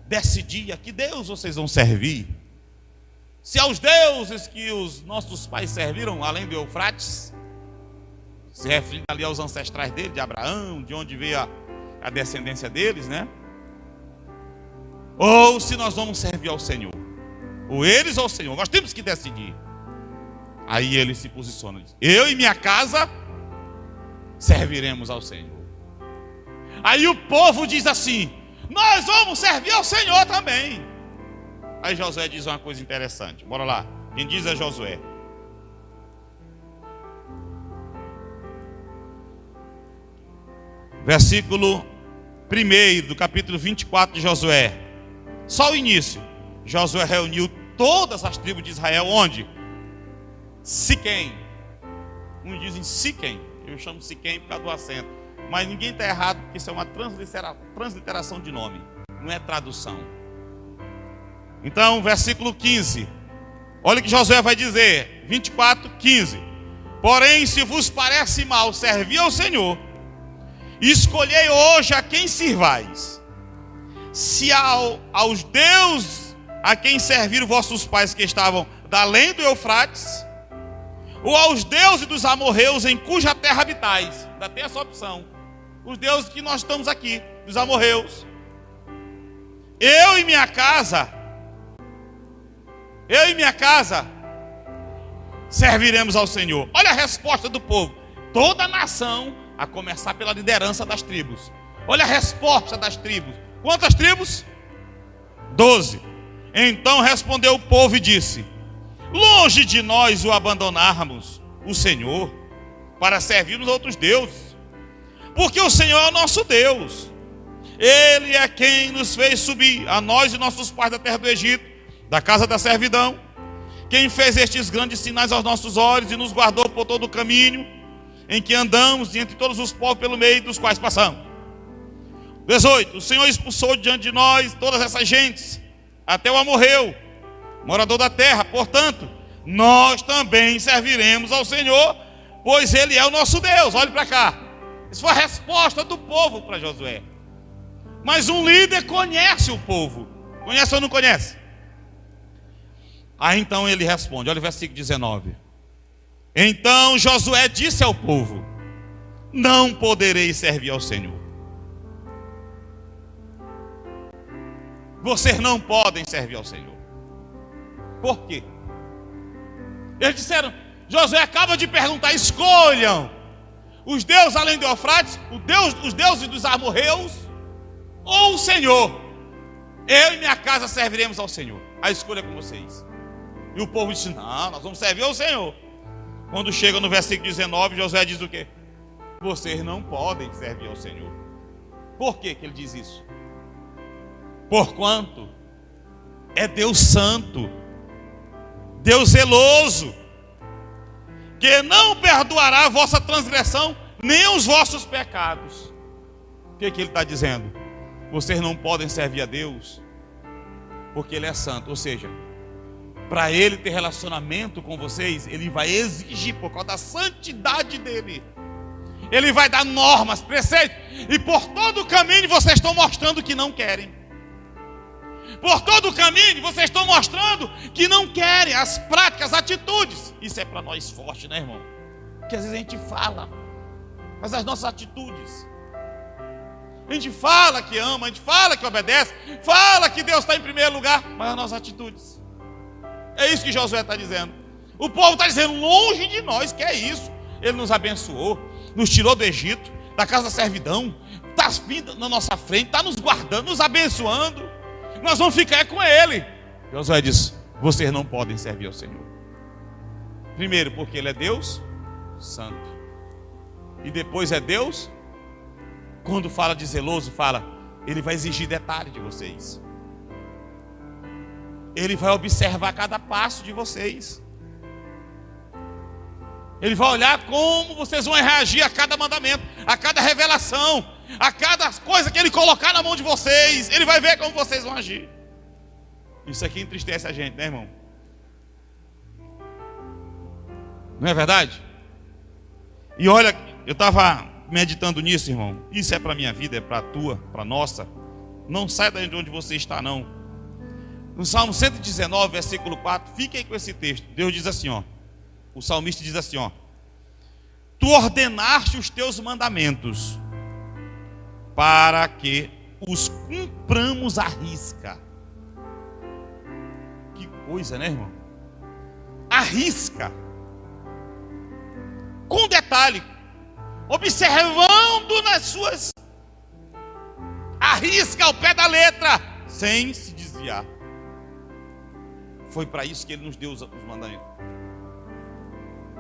decidir a que Deus vocês vão servir. Se aos deuses que os nossos pais serviram além do Eufrates, se referindo ali aos ancestrais dele, de Abraão, de onde veio a descendência deles, né? Ou se nós vamos servir ao Senhor, ou eles ou o Senhor, nós temos que decidir. Aí ele se posiciona, diz: eu e minha casa serviremos ao Senhor. Aí o povo diz assim: nós vamos servir ao Senhor também. Aí Josué diz uma coisa interessante, bora lá, quem diz é Josué. Versículo 1 do capítulo 24 de Josué. Só o início. Josué reuniu todas as tribos de Israel. Onde? Siquém. Uns dizem Siquém. Eu chamo Siquém por causa do acento. Mas ninguém está errado, porque isso é uma transliteração de nome. Não é tradução. Então, versículo 15. Olha o que Josué vai dizer. 24, 15. Porém, se vos parece mal servir ao Senhor, escolhei hoje a quem sirvais. Se aos deuses a quem serviram vossos pais que estavam da além do Eufrates, ou aos deuses dos amorreus em cuja terra habitais. Ainda tem essa opção. Os deuses que nós estamos aqui, dos amorreus. Eu e minha casa serviremos ao Senhor. Olha a resposta do povo. Toda a nação, a começar pela liderança das tribos. Olha a resposta das tribos. Quantas tribos? 12. Então respondeu o povo e disse: longe de nós o abandonarmos o Senhor para servirmos outros deuses, porque o Senhor é o nosso Deus. Ele é quem nos fez subir, a nós e nossos pais, da terra do Egito, da casa da servidão, quem fez estes grandes sinais aos nossos olhos e nos guardou por todo o caminho em que andamos e entre todos os povos pelo meio dos quais passamos. 18. O Senhor expulsou diante de nós todas essas gentes, até o amorreu, morador da terra. Portanto, nós também serviremos ao Senhor, pois Ele é o nosso Deus. Olhe para cá. Isso foi a resposta do povo para Josué. Mas um líder conhece o povo. Conhece ou não conhece? Aí então ele responde. Olha o versículo 19. Então Josué disse ao povo: não podereis servir ao Senhor. Vocês não podem servir ao Senhor. Por quê? Eles disseram: Josué acaba de perguntar, escolham os deuses além do Eufrates, os deuses dos amorreus, ou o Senhor. Eu e minha casa serviremos ao Senhor. A escolha é com vocês. E o povo disse: não, nós vamos servir ao Senhor. Quando chega no versículo 19, Josué diz o quê? Vocês não podem servir ao Senhor. Por que ele diz isso? Porquanto é Deus santo, Deus zeloso, que não perdoará a vossa transgressão, nem os vossos pecados. O que ele está dizendo? Vocês não podem servir a Deus, porque Ele é santo. Ou seja, para Ele ter relacionamento com vocês, Ele vai exigir, por causa da santidade dEle, Ele vai dar normas, preceitos, e por todo o caminho vocês estão mostrando que não querem. Por todo o caminho vocês estão mostrando que não querem as práticas, as atitudes. Isso é para nós forte, né, irmão? Porque às vezes a gente fala, mas as nossas atitudes, a gente fala que ama, a gente fala que obedece, fala que Deus está em primeiro lugar, mas as nossas atitudes. É isso que Josué está dizendo. O povo está dizendo: longe de nós, que é isso? Ele nos abençoou, nos tirou do Egito, da casa da servidão, está vindo na nossa frente, está nos guardando, nos abençoando. Nós vamos ficar com ele. Josué disse: vocês não podem servir ao Senhor. Primeiro, porque ele é Deus santo. E depois é Deus, quando fala de zeloso, fala, ele vai exigir detalhe de vocês. Ele vai observar cada passo de vocês. Ele vai olhar como vocês vão reagir a cada mandamento, a cada revelação, a cada coisa que ele colocar na mão de vocês. Ele vai ver como vocês vão agir. Isso aqui entristece a gente, né, irmão? Não é verdade? E olha, eu estava meditando nisso, irmão. Isso é para a minha vida, é para a tua, para a nossa. Não sai daí de onde você está, não. No Salmo 119, versículo 4, fique aí com esse texto. Deus diz assim, ó. O salmista diz assim, ó: tu ordenaste os teus mandamentos para que os cumpramos à risca. Que coisa, né, irmão? À risca. Com detalhe, observando nas suas, à risca, ao pé da letra, sem se desviar. Foi para isso que ele nos deu os mandamentos.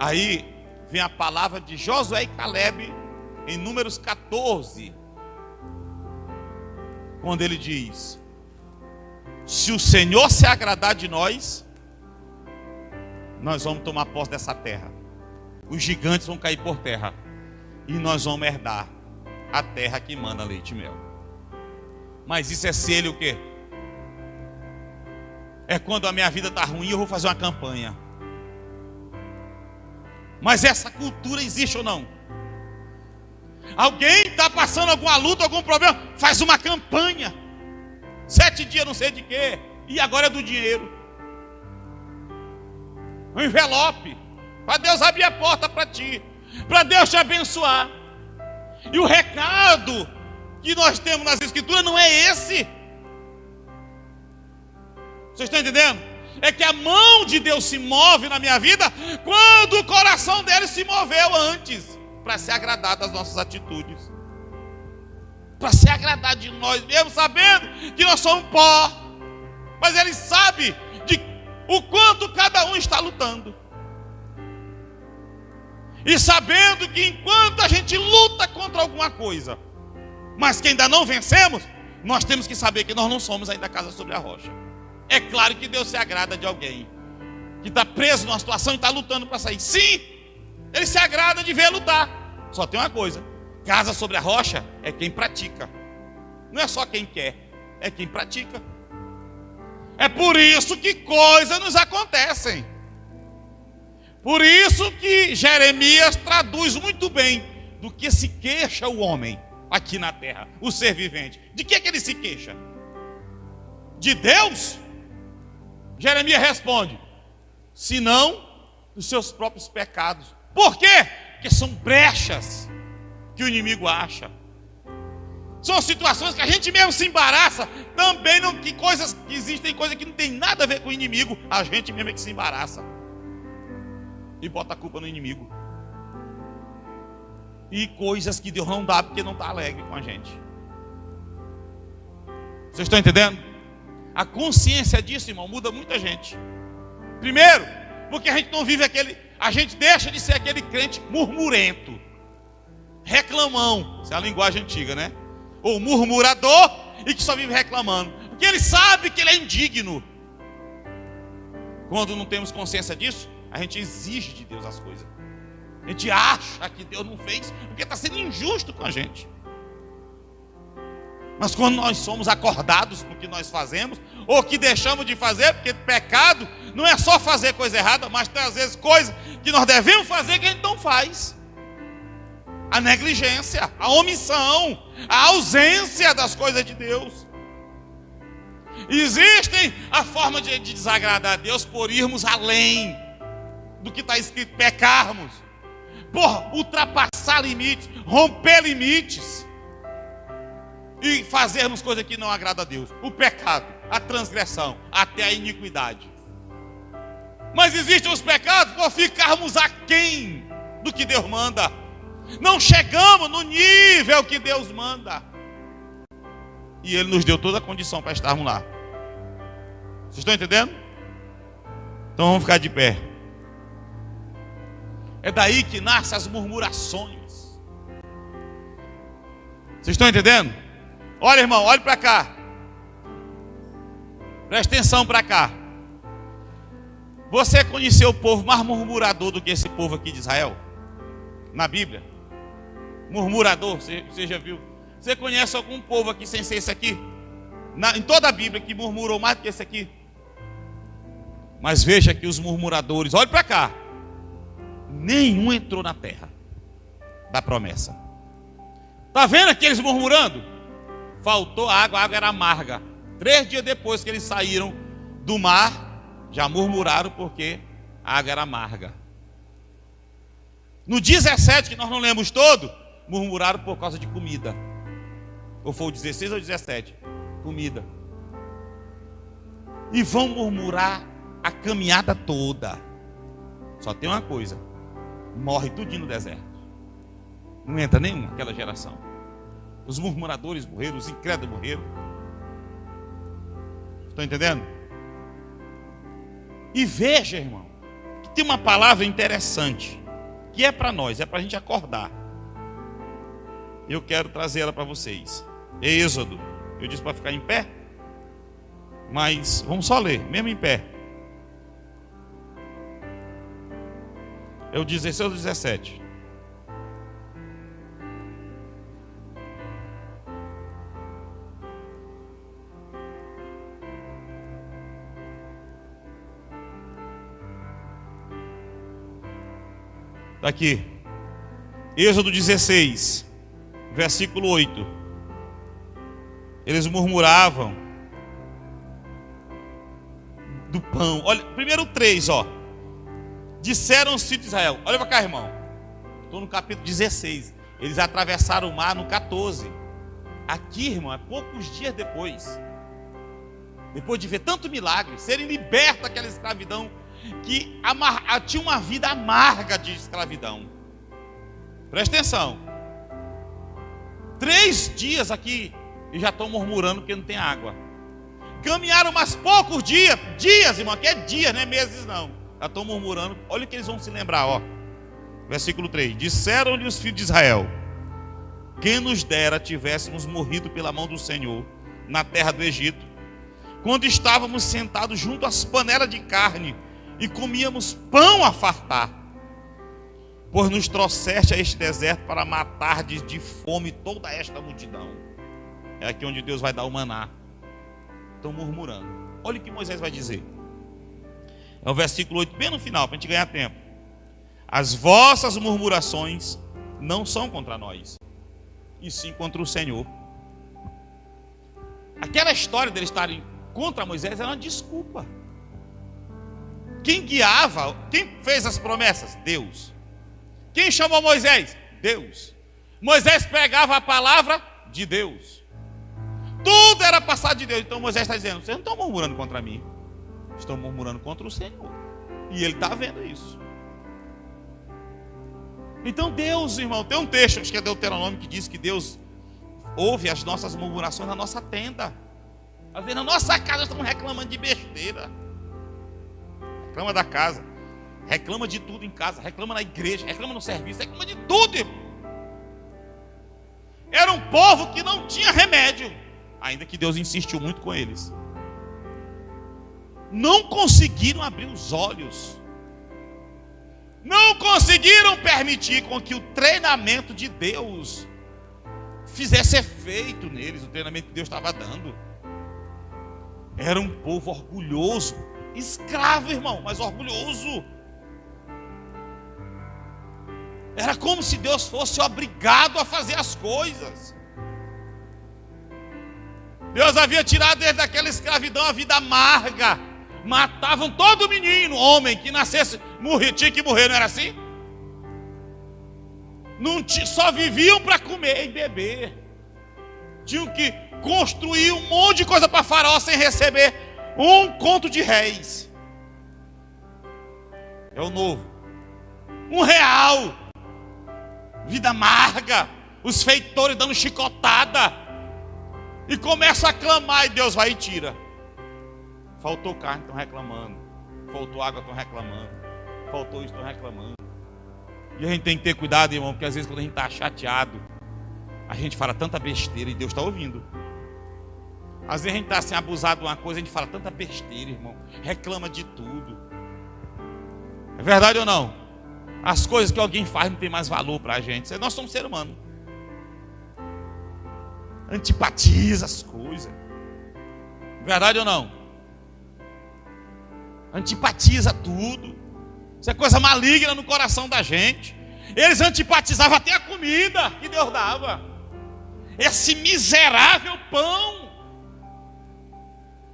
Aí vem a palavra de Josué e Caleb em Números 14, quando ele diz: se o Senhor se agradar de nós, nós vamos tomar posse dessa terra. Os gigantes vão cair por terra e nós vamos herdar a terra que manda leite e mel. Mas isso é se ele o quê? É quando a minha vida está ruim, eu vou fazer uma campanha. Mas essa cultura existe ou não? Alguém está passando alguma luta, algum problema, faz uma campanha. 7 dias não sei de quê, e agora é do dinheiro. Um envelope, para Deus abrir a porta para ti, para Deus te abençoar. E o recado que nós temos nas escrituras não é esse. Vocês estão entendendo? É que a mão de Deus se move na minha vida quando o coração dele se moveu antes, para se agradar das nossas atitudes, para se agradar de nós mesmos, sabendo que nós somos pó, mas ele sabe de o quanto cada um está lutando, e sabendo que enquanto a gente luta contra alguma coisa, mas que ainda não vencemos, nós temos que saber que nós não somos ainda casa sobre a rocha. É claro que Deus se agrada de alguém que está preso numa situação e está lutando para sair. Sim, ele se agrada de ver lutar. Só tem uma coisa: casa sobre a rocha é quem pratica. Não é só quem quer, é quem pratica. É por isso que coisas nos acontecem. Por isso que Jeremias traduz muito bem do que se queixa o homem aqui na terra, o ser vivente. De que ele se queixa? De Deus? Jeremias responde: senão dos seus próprios pecados. Por quê? Porque são brechas que o inimigo acha. São situações que a gente mesmo se embaraça. Também não, que coisas que existem, coisas que não tem nada a ver com o inimigo. A gente mesmo é que se embaraça e bota a culpa no inimigo. E coisas que Deus não dá porque não está alegre com a gente. Vocês estão entendendo? A consciência disso, irmão, muda muita gente. Primeiro, porque a gente não vive a gente deixa de ser aquele crente murmurento, reclamão, essa é a linguagem antiga, né? Ou murmurador e que só vive reclamando, porque ele sabe que ele é indigno. Quando não temos consciência disso, a gente exige de Deus as coisas. A gente acha que Deus não fez porque está sendo injusto com a gente. Mas quando nós somos acordados por que nós fazemos, ou que deixamos de fazer, porque pecado não é só fazer coisa errada, mas tem às vezes coisas que nós devemos fazer que a gente não faz. A negligência, a omissão, a ausência das coisas de Deus. Existem a forma de desagradar a Deus por irmos além do que está escrito, pecarmos, por ultrapassar limites, romper limites e fazermos coisa que não agrada a Deus. O pecado, a transgressão, até a iniquidade. Mas existem os pecados por ficarmos aquém do que Deus manda. Não chegamos no nível que Deus manda. E Ele nos deu toda a condição para estarmos lá. Vocês estão entendendo? Então vamos ficar de pé. É daí que nascem as murmurações. Vocês estão entendendo? Olha, irmão, olhe para cá. Presta atenção para cá. Você conheceu o povo mais murmurador do que esse povo aqui de Israel? Na Bíblia? Murmurador, você já viu? Você conhece algum povo aqui sem ser esse aqui? Em toda a Bíblia que murmurou mais do que esse aqui? Mas veja que os murmuradores, olhe para cá. Nenhum entrou na terra da promessa. Está vendo aqueles murmurando? Faltou água, a água era amarga. 3 dias depois que eles saíram do mar, já murmuraram porque a água era amarga. No 17, que nós não lemos todo, murmuraram por causa de comida. Ou foi o 16 ou o 17? Comida. E vão murmurar a caminhada toda. Só tem uma coisa: morre tudinho no deserto. Não entra nenhum aquela geração. Os murmuradores morreram, os incrédulos morreram. Estão entendendo? E veja, irmão, que tem uma palavra interessante, que é para nós, é para a gente acordar. Eu quero trazer ela para vocês. Êxodo. Eu disse para ficar em pé, mas vamos só ler, mesmo em pé. É o 16 ou 17. Está aqui. Êxodo 16, versículo 8. Eles murmuravam do pão. Olha, primeiro 3, ó. Disseram os filhos de Israel. Olha para cá, irmão. Estou no capítulo 16. Eles atravessaram o mar no 14. Aqui, irmão, é poucos dias depois. Depois de ver tanto milagre, serem libertos daquela escravidão, que tinha uma vida amarga de escravidão. Presta atenção. 3 dias aqui e já estão murmurando porque não tem água. Caminharam mais poucos dias, irmão, aqui é dias, não é meses não. Já estão murmurando. Olha o que eles vão se lembrar, ó. Versículo 3. Disseram-lhe os filhos de Israel: quem nos dera tivéssemos morrido pela mão do Senhor na terra do Egito, quando estávamos sentados junto às panelas de carne e comíamos pão a fartar, pois nos trouxeste a este deserto para matar de fome toda esta multidão. É aqui onde Deus vai dar o maná. Estão murmurando. Olha o que Moisés vai dizer. É o versículo 8, bem no final, para a gente ganhar tempo. As vossas murmurações não são contra nós, e sim contra o Senhor. Aquela história deles estarem contra Moisés era uma desculpa. Quem guiava, quem fez as promessas? Deus. Quem chamou Moisés? Deus. Moisés pregava a palavra de Deus. Tudo era passado de Deus. Então Moisés está dizendo: vocês não estão murmurando contra mim, estão murmurando contra o Senhor. E ele está vendo isso. Então Deus, irmão, tem um texto, acho que é Deuteronômio, que diz que Deus ouve as nossas murmurações na nossa tenda. Às vezes na nossa casa estamos reclamando de besteira. Reclama da casa, reclama de tudo em casa, reclama na igreja, reclama no serviço, reclama de tudo, irmão. Era um povo que não tinha remédio, ainda que Deus insistiu muito com eles. Não conseguiram abrir os olhos, não conseguiram permitir com que o treinamento de Deus fizesse efeito neles, o treinamento que Deus estava dando. Era um povo orgulhoso, escravo, irmão, mas orgulhoso. Era como se Deus fosse obrigado a fazer as coisas. Deus havia tirado eles daquela escravidão, a vida amarga. Matavam todo menino, homem que nascesse, morria, tinha que morrer, não era assim? Não só viviam para comer e beber. Tinham que construir um monte de coisa para Faraó sem receber um conto de réis. É o novo. R$1. Vida amarga. Os feitores dando chicotada. E começa a clamar e Deus vai e tira. Faltou carne, estão reclamando. Faltou água, estão reclamando. Faltou isso, estão reclamando. E a gente tem que ter cuidado, irmão, porque às vezes quando a gente está chateado, a gente fala tanta besteira e Deus está ouvindo. Às vezes a gente está assim, abusado de uma coisa, a gente fala tanta besteira, irmão. Reclama de tudo. É verdade ou não? As coisas que alguém faz não tem mais valor para a gente. Nós somos seres humanos. Antipatiza as coisas. Verdade ou não? Antipatiza tudo. Isso é coisa maligna no coração da gente. Eles antipatizavam até a comida que Deus dava. Esse miserável pão.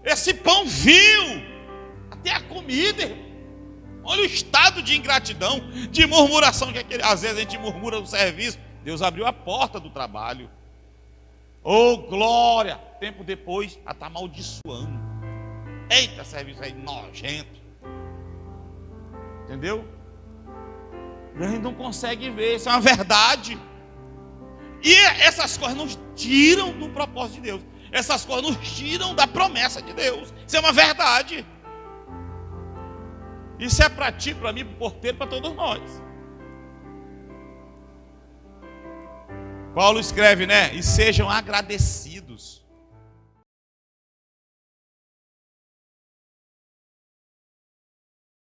Esse pão vil. Até a comida, irmão. Olha o estado de ingratidão, de murmuração. Às vezes a gente murmura do serviço. Deus abriu a porta do trabalho. Oh, glória! Tempo depois, ela está amaldiçoando. Eita, serviço aí nojento. Entendeu? E a gente não consegue ver, isso é uma verdade. E essas coisas nos tiram do propósito de Deus. Essas coisas nos tiram da promessa de Deus. Isso é uma verdade. Isso é para ti, para mim, para o porteiro, para todos nós. Paulo escreve, né? E sejam agradecidos.